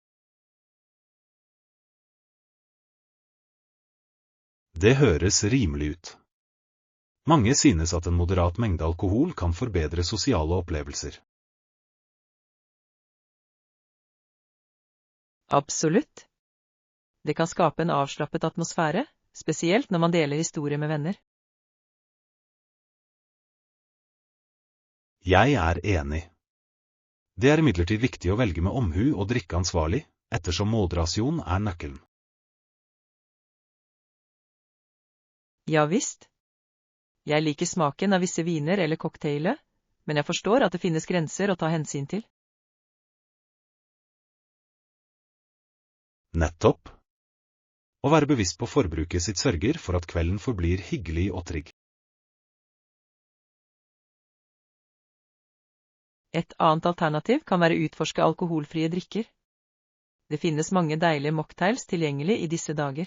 S2: Det høres rimelig ut. Mange synes at en moderat mengde alkohol kan forbedre sosiale opplevelser.
S1: Absolutt. Det kan skape en avslappet atmosfære, spesielt når man deler historier med venner.
S2: Jeg er enig. Det er imidlertid viktig å velge med omhu og drikke ansvarlig, ettersom moderasjon er nøkkelen.
S1: Ja visst. Jeg liker smaken av visse viner eller cocktailer, men jeg forstår at det finnes grenser å ta hensyn til.
S2: Nettopp. Å være bevisst på forbruket sitt sørger for at kvelden forblir hyggelig og trygg.
S1: Et annet alternativ kan være å utforske alkoholfrie drikker. Det finnes mange deilige mocktails tilgjengelig i disse dager.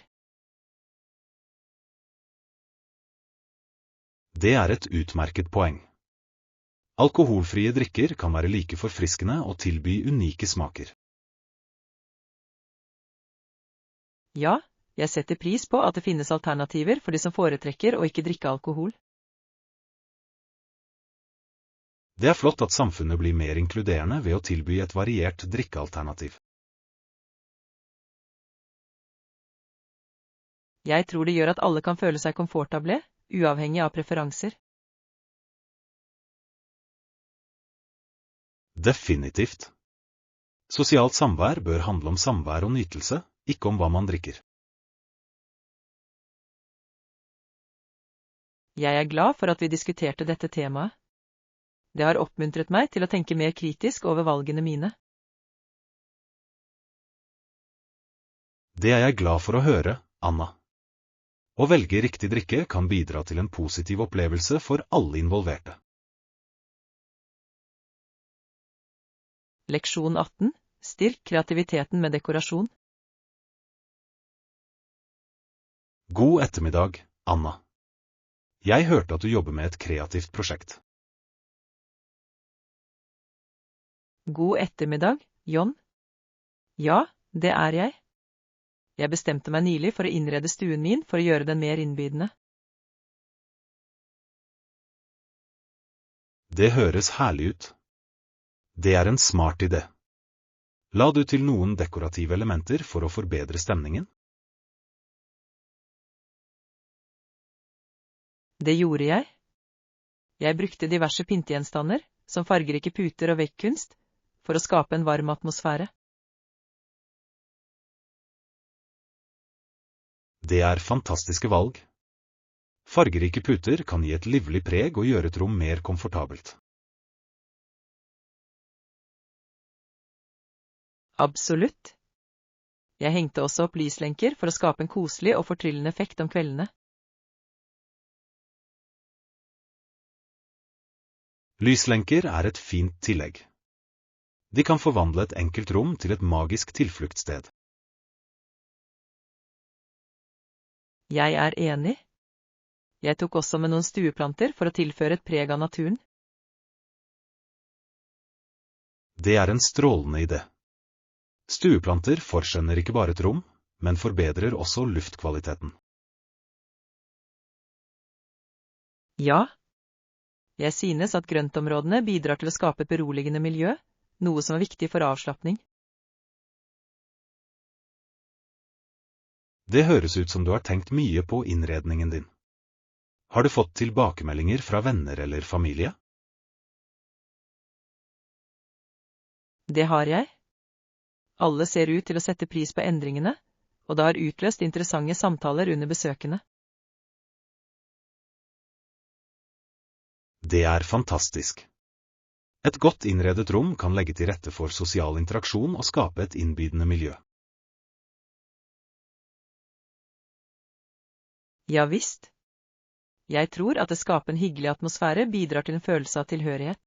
S2: Det er et utmerket poeng. Alkoholfrie drikker kan være like forfriskende og tilby unike smaker.
S1: Ja, jeg setter pris på at det finnes alternativer for de som foretrekker å ikke drikke alkohol.
S2: Det er flott at samfunnet blir mer inkluderende ved å tilby et variert drikkealternativ.
S1: Jeg tror det gjør at alle kan føle seg komfortable, uavhengig av preferanser.
S2: Definitivt. Sosialt samvær bør handle om samvær og nytelse, ikke om hva man drikker.
S1: Jeg er glad for at vi diskuterte dette temaet. Det har oppmuntret meg til å tenke mer kritisk over valgene mine.
S2: Det er jeg glad for å høre, Anna. Å velge riktig drikke kan bidra til en positiv opplevelse for alle involverte.
S1: Leksjon 18. Styrk kreativiteten med dekorasjon.
S2: God ettermiddag, Anna. Jeg hørte at du jobber med et kreativt prosjekt.
S1: God ettermiddag, John. Ja, det er jeg. Jeg bestemte meg nylig for å innrede stuen min for å gjøre den mer innbydende.
S2: Det høres herlig ut. Det er en smart idé. La du til noen dekorative elementer for å forbedre stemningen?
S1: Det gjorde jeg. Jeg brukte diverse pyntegjenstander, som fargerike puter og veggkunst, for å skape en varm atmosfære.
S2: Det er fantastiske valg. Fargerike puter kan gi et livlig preg og gjøre et rom mer komfortabelt.
S1: Absolutt. Jeg hengte også opp lyslenker for å skape en koselig og fortryllende effekt om kveldene.
S2: Lyslenker er et fint tillegg. De kan forvandle et enkelt rom til et magisk tilfluktssted.
S1: Jeg er enig. Jeg tok også med noen stueplanter for å tilføre et preg av naturen.
S2: Det er en strålende idé. Stueplanter forskjønner ikke bare et rom, men forbedrer også luftkvaliteten.
S1: Ja. Jeg synes at grøntområdene bidrar til å skape et beroligende miljø, noe som er viktig for avslapping.
S2: Det høres ut som du har tenkt mye på innredningen din. Har du fått tilbakemeldinger fra venner eller familie?
S1: Det har jeg. Alle ser ut til å sette pris på endringene, og det har utløst interessante samtaler under besøkene.
S2: Det er fantastisk. Et godt innredet rom kan legge til rette for sosial interaksjon og skape et innbydende miljø.
S1: Ja visst. Jeg tror at det skaper en hyggelig atmosfære bidrar til en følelse av tilhørighet.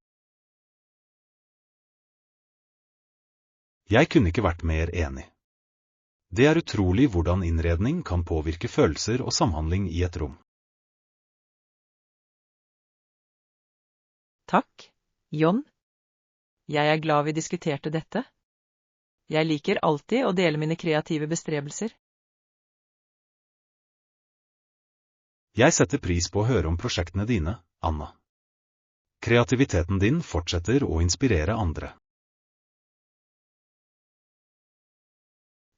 S2: Jeg kunne ikke vært mer enig. Det er utrolig hvordan innredning kan påvirke følelser og samhandling i et rom.
S1: Takk, John. Jeg er glad vi diskuterte dette. Jeg liker alltid å dele mine kreative bestrebelser.
S2: Jeg setter pris på å høre om prosjektene dine, Anna. Kreativiteten din fortsetter å inspirere andre.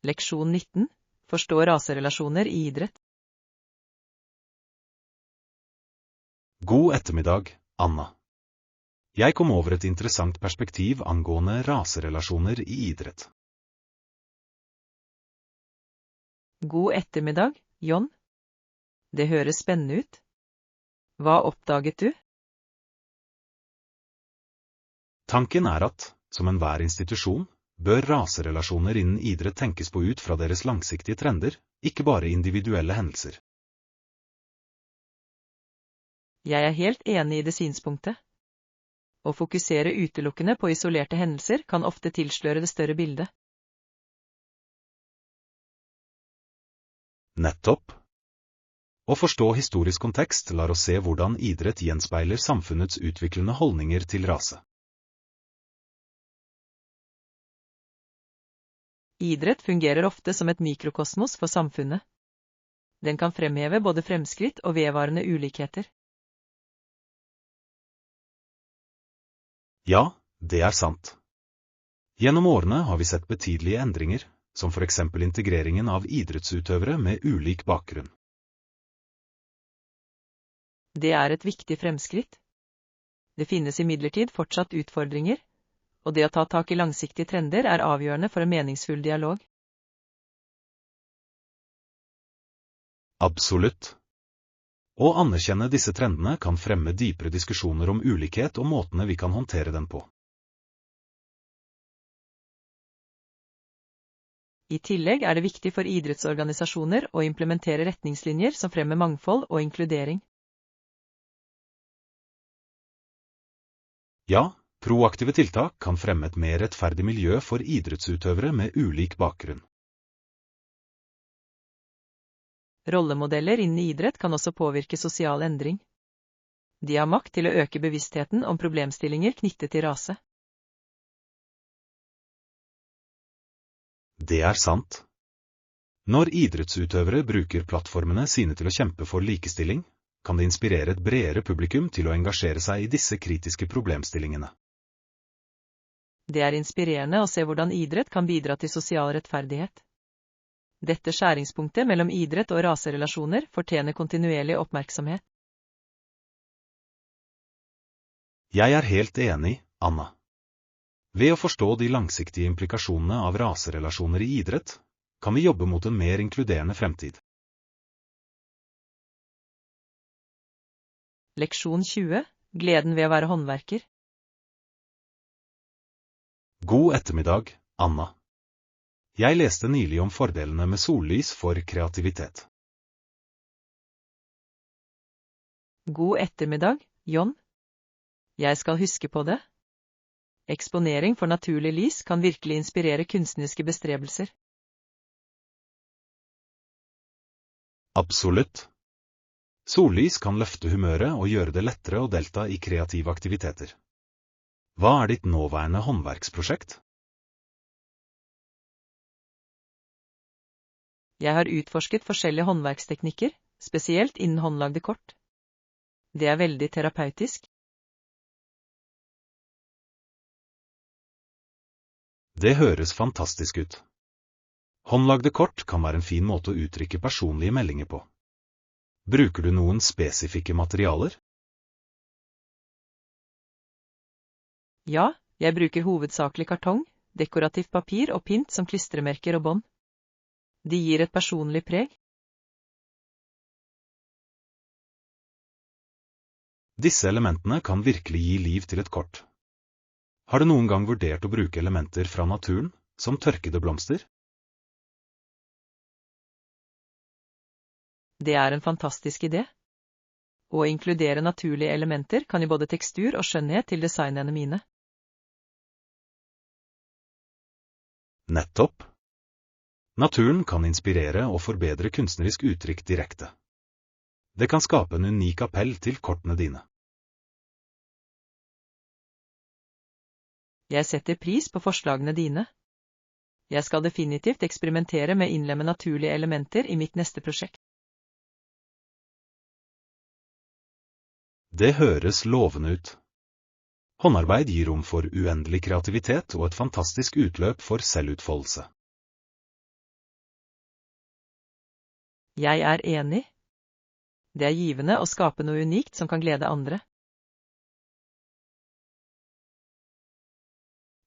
S1: Leksjon 19. Forstå raserelasjoner i idrett.
S2: God ettermiddag, Anna. Jeg kom over et interessant perspektiv angående raserelasjoner i idrett.
S1: God ettermiddag, John. Det høres spennende ut. Hva oppdaget du?
S2: Tanken er at, som enhver institusjon, bør raserelasjoner innen idrett tenkes på ut fra deres langsiktige trender, ikke bare individuelle hendelser.
S1: Jeg er helt enig i det synspunktet. Å fokusere utelukkende på isolerte hendelser kan ofte tilsløre det større bildet.
S2: Nettopp. Å forstå historisk kontekst lar oss se hvordan idrett gjenspeiler samfunnets utviklende holdninger til rase.
S1: Idrett fungerer ofte som et mikrokosmos for samfunnet. Den kan fremheve både fremskritt og vedvarende ulikheter.
S2: Ja, det er sant. Gjennom årene har vi sett betydelige endringer, som for eksempel integreringen av idrettsutøvere med ulik bakgrunn.
S1: Det er et viktig fremskritt. Det finnes imidlertid fortsatt utfordringer, og det å ta tak i langsiktige trender er avgjørende for en meningsfull dialog.
S2: Absolutt. Å anerkjenne disse trendene kan fremme dypere diskusjoner om ulikhet og måtene vi kan håndtere den på.
S1: I tillegg er det viktig for idrettsorganisasjoner å implementere retningslinjer som fremmer mangfold og inkludering.
S2: Ja, proaktive tiltak kan fremme et mer rettferdig miljø for idrettsutøvere med ulik bakgrunn.
S1: Rollemodeller innen idrett kan også påvirke sosial endring. De har makt til å øke bevisstheten om problemstillinger knyttet til rase.
S2: Det er sant. Når idrettsutøvere bruker plattformene sine til å kjempe for likestilling, kan det inspirere et bredere publikum til å engasjere seg i disse kritiske problemstillingene.
S1: Det er inspirerende å se hvordan idrett kan bidra til sosial rettferdighet. Dette skjæringspunktet mellom idrett og raserelasjoner fortjener kontinuerlig oppmerksomhet.
S2: Jeg er helt enig, Anna. Ved å forstå de langsiktige implikasjonene av raserelasjoner i idrett, kan vi jobbe mot en mer inkluderende fremtid.
S1: Leksjon 20. Gleden ved å være håndverker.
S2: God ettermiddag, Anna. Jeg leste nylig om fordelene med sollys for kreativitet.
S1: God ettermiddag, John. Jeg skal huske på det. Eksponering for naturlig lys kan virkelig inspirere kunstneriske bestrebelser.
S2: Absolutt. Sollys kan løfte humøret og gjøre det lettere å delta i kreative aktiviteter. Hva er ditt nåværende håndverksprosjekt?
S1: Jeg har utforsket forskjellige håndverksteknikker, spesielt innen håndlagde kort. Det er veldig terapeutisk.
S2: Det høres fantastisk ut. Håndlagde kort kan være en fin måte å uttrykke personlige meldinger på. Bruker du noen spesifikke materialer?
S1: Ja, jeg bruker hovedsakelig kartong, dekorativt papir og pynt som klistremerker og bånd. De gir et personlig preg.
S2: Disse elementene kan virkelig gi liv til et kort. Har du noen gang vurdert å bruke elementer fra naturen, som tørkede blomster?
S1: Det er en fantastisk idé. Å inkludere naturlige elementer kan gi både tekstur og skjønnhet til designene mine.
S2: Nettopp. Naturen kan inspirere og forbedre kunstnerisk uttrykk direkte. Det kan skape en unik appell til kortene dine.
S1: Jeg setter pris på forslagene dine. Jeg skal definitivt eksperimentere med å innlemme naturlige elementer i mitt neste prosjekt.
S2: Det høres lovende ut. Håndarbeid gir rom for uendelig kreativitet og et fantastisk utløp for selvutfoldelse.
S1: Jeg er enig. Det er givende å skape noe unikt som kan glede andre.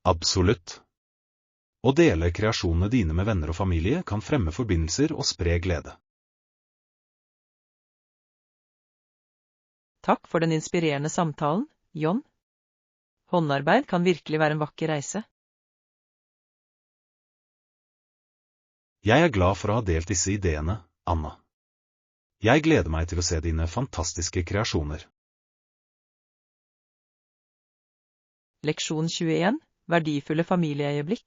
S2: Absolutt. Å dele kreasjonene dine med venner og familie kan fremme forbindelser og spre glede.
S1: Takk for den inspirerende samtalen, John. Håndarbeid kan virkelig være en vakker reise.
S2: Jeg er glad for å ha delt disse ideene, Anna. Jeg gleder meg til å se dine fantastiske kreasjoner.
S1: Leksjon 21. Verdifulle familieøyeblikk.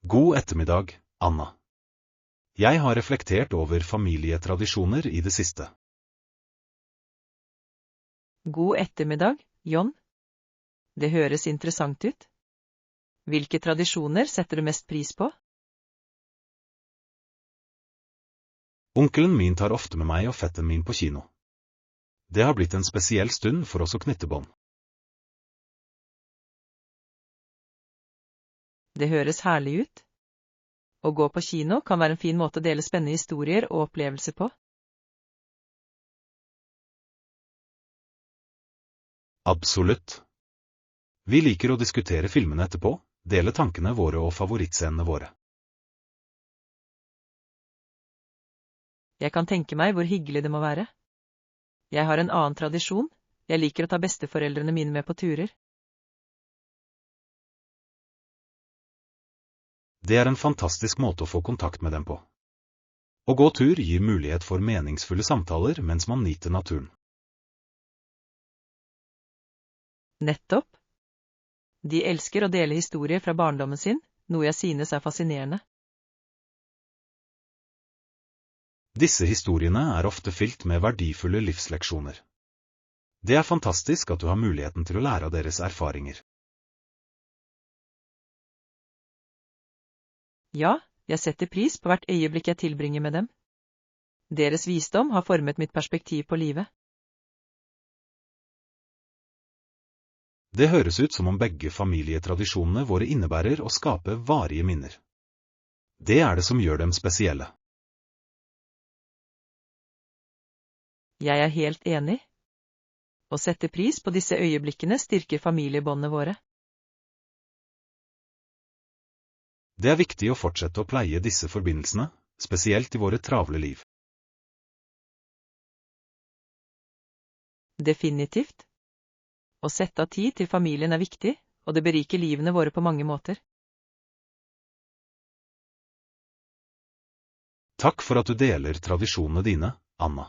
S2: God ettermiddag, Anna. Jeg har reflektert over familietradisjoner i det siste.
S1: God ettermiddag, John. Det høres interessant ut. Hvilke tradisjoner setter du mest pris på?
S2: Onkelen min tar ofte med meg og fetteren min på kino. Det har blitt en spesiell stund for oss å knytte bånd.
S1: Det høres herlig ut. Å gå på kino kan være en fin måte å dele spennende historier og opplevelser på.
S2: Absolutt. Vi liker å diskutere filmene etterpå, dele tankene våre og favorittscenene våre.
S1: Jeg kan tenke meg hvor hyggelig det må være. Jeg har en annen tradisjon. Jeg liker å ta besteforeldrene mine med på turer.
S2: Det er en fantastisk måte å få kontakt med dem på. Å gå tur gir mulighet for meningsfulle samtaler mens man nyter naturen.
S1: Nettopp. De elsker å dele historier fra barndommen sin, noe jeg synes er fascinerende.
S2: Disse historiene er ofte fylt med verdifulle livsleksjoner. Det er fantastisk at du har muligheten til å lære av deres erfaringer.
S1: Ja, jeg setter pris på hvert øyeblikk jeg tilbringer med dem. Deres visdom har formet mitt perspektiv på livet.
S2: Det høres ut som om begge familietradisjonene våre innebærer å skape varige minner. Det er det som gjør dem spesielle.
S1: Jeg er helt enig. Å sette pris på disse øyeblikkene styrker familiebåndene våre.
S2: Det er viktig å fortsette å pleie disse forbindelsene, spesielt i våre travle liv.
S1: Definitivt. Å sette av tid til familien er viktig, og det beriker livene våre på mange måter.
S2: Takk for at du deler tradisjonene dine, Anna.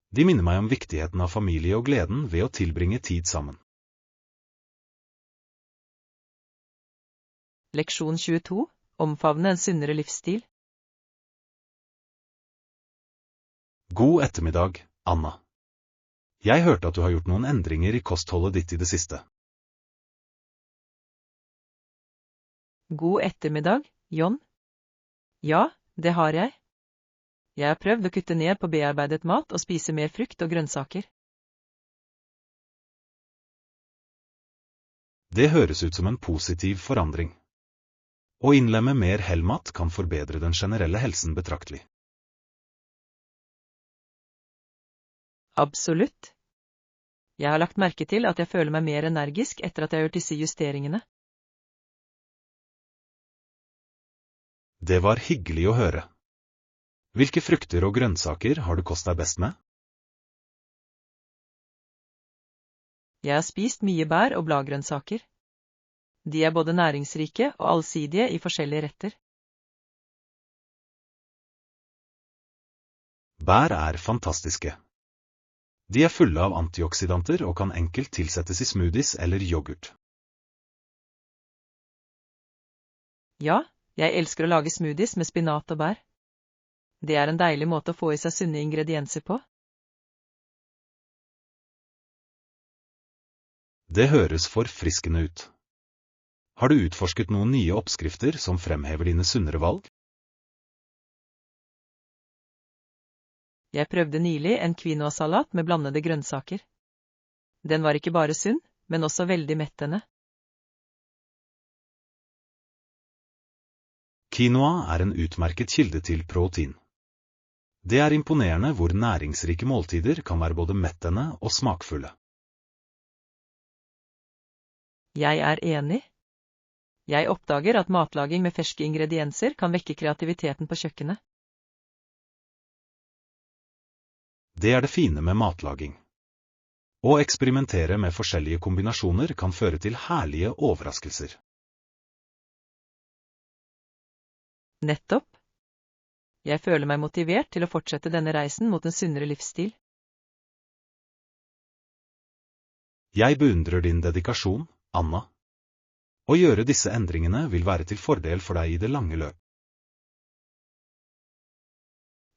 S2: De minner meg om viktigheten av familie og gleden ved å tilbringe tid sammen.
S1: Leksjon 22. Omfavne en sunnere livsstil.
S2: God ettermiddag, Anna. Jeg hørte at du har gjort noen endringer i kostholdet ditt i det siste.
S1: God ettermiddag, John. Ja, det har jeg. Jeg har prøvd å kutte ned på bearbeidet mat og spise mer frukt og grønnsaker.
S2: Det høres ut som en positiv forandring. Å innlemme mer helmat kan forbedre den generelle helsen betraktelig.
S1: Absolutt. Jeg har lagt merke til at jeg føler meg mer energisk etter at jeg har gjort disse justeringene.
S2: Det var hyggelig å høre. Hvilke frukter og grønnsaker har du kost deg best med?
S1: Jeg har spist mye bær og bladgrønnsaker. De er både næringsrike og allsidige i forskjellige retter.
S2: Bær er fantastiske. De er fulle av antioksidanter og kan enkelt tilsettes i smoothies eller yoghurt.
S1: Ja, jeg elsker å lage smoothies med spinat og bær. Det er en deilig måte å få i seg sunne ingredienser på.
S2: Det høres forfriskende ut. Har du utforsket noen nye oppskrifter som fremhever dine sunnere valg?
S1: Jeg prøvde nylig en quinoa-salat med blandede grønnsaker. Den var ikke bare sunn, men også veldig mettende.
S2: Quinoa er en utmerket kilde til protein. Det er imponerende hvor næringsrike måltider kan være både mettende og smakfulle.
S1: Jeg er enig. Jeg oppdager at matlaging med ferske ingredienser kan vekke kreativiteten på kjøkkenet.
S2: Det er det fine med matlaging. Å eksperimentere med forskjellige kombinasjoner kan føre til herlige overraskelser.
S1: Nettopp. Jeg føler meg motivert til å fortsette denne reisen mot en sunnere livsstil.
S2: Jeg beundrer din dedikasjon, Anna. Å gjøre disse endringene vil være til fordel for deg i det lange løp.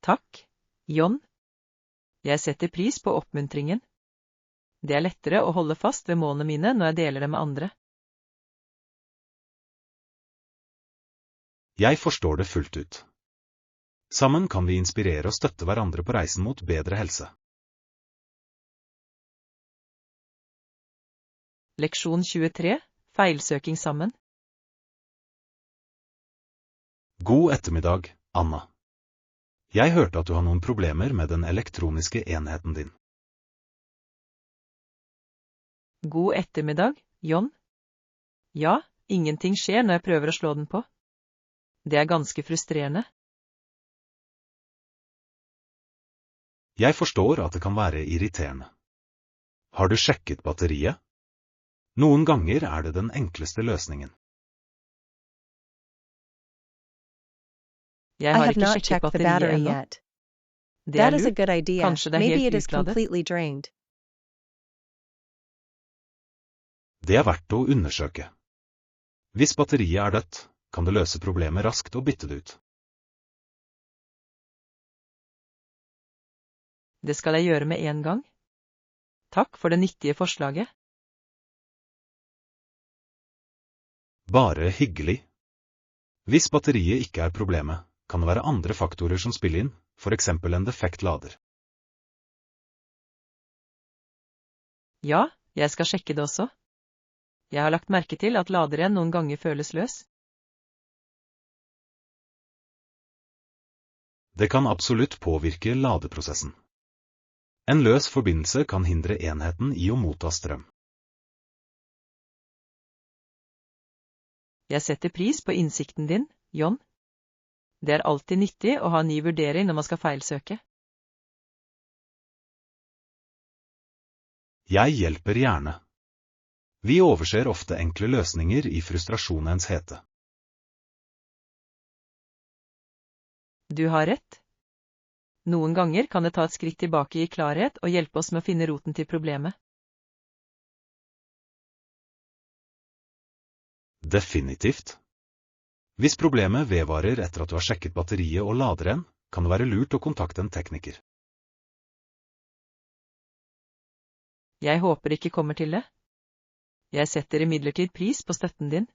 S1: Takk, John. Jeg setter pris på oppmuntringen. Det er lettere å holde fast ved målene mine når jeg deler dem med andre.
S2: Jeg forstår det fullt ut. Sammen kan vi inspirere og støtte hverandre på reisen mot bedre helse.
S1: Leksjon 23. Feilsøking sammen.
S2: God ettermiddag, Anna. Jeg hørte at du har noen problemer med den elektroniske enheten din.
S1: God ettermiddag, John. Ja, ingenting skjer når jeg prøver å slå den på. Det er ganske frustrerende.
S2: Jeg forstår at det kan være irriterende. Har du sjekket batteriet? Noen ganger er det den enkleste løsningen.
S1: Jeg har ikke sjekket batteriet ennå. Det er lurt. Kanskje det er helt utladet.
S2: Det er verdt å undersøke. Hvis batteriet er dødt, kan det løse problemet raskt og bytte det ut.
S1: Det skal jeg gjøre med en gang. Takk for det nyttige forslaget.
S2: Bare hyggelig. Hvis batteriet ikke er problemet, kan det være andre faktorer som spiller inn, for eksempel en defekt lader.
S1: Ja, jeg skal sjekke det også. Jeg har lagt merke til at laderen noen ganger føles løs.
S2: Det kan absolutt påvirke ladeprosessen. En løs forbindelse kan hindre enheten i å motta strøm.
S1: Jeg setter pris på innsikten din, John. Det er alltid nyttig å ha en ny vurdering når man skal feilsøke.
S2: Jeg hjelper gjerne. Vi overser ofte enkle løsninger i frustrasjonens hete.
S1: Du har rett. Noen ganger kan det ta et skritt tilbake i klarhet og hjelpe oss med å finne roten til problemet.
S2: Definitivt. Hvis problemet vedvarer etter at du har sjekket batteriet og laderen, kan det være lurt å kontakte en tekniker.
S1: Jeg håper ikke kommer til det. Jeg setter imidlertid pris på støtten din.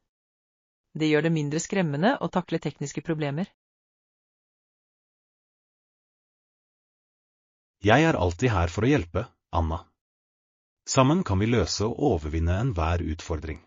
S1: Det gjør det mindre skremmende å takle tekniske problemer.
S2: Jeg er alltid her for å hjelpe, Anna. Sammen kan vi løse og overvinne enhver utfordring.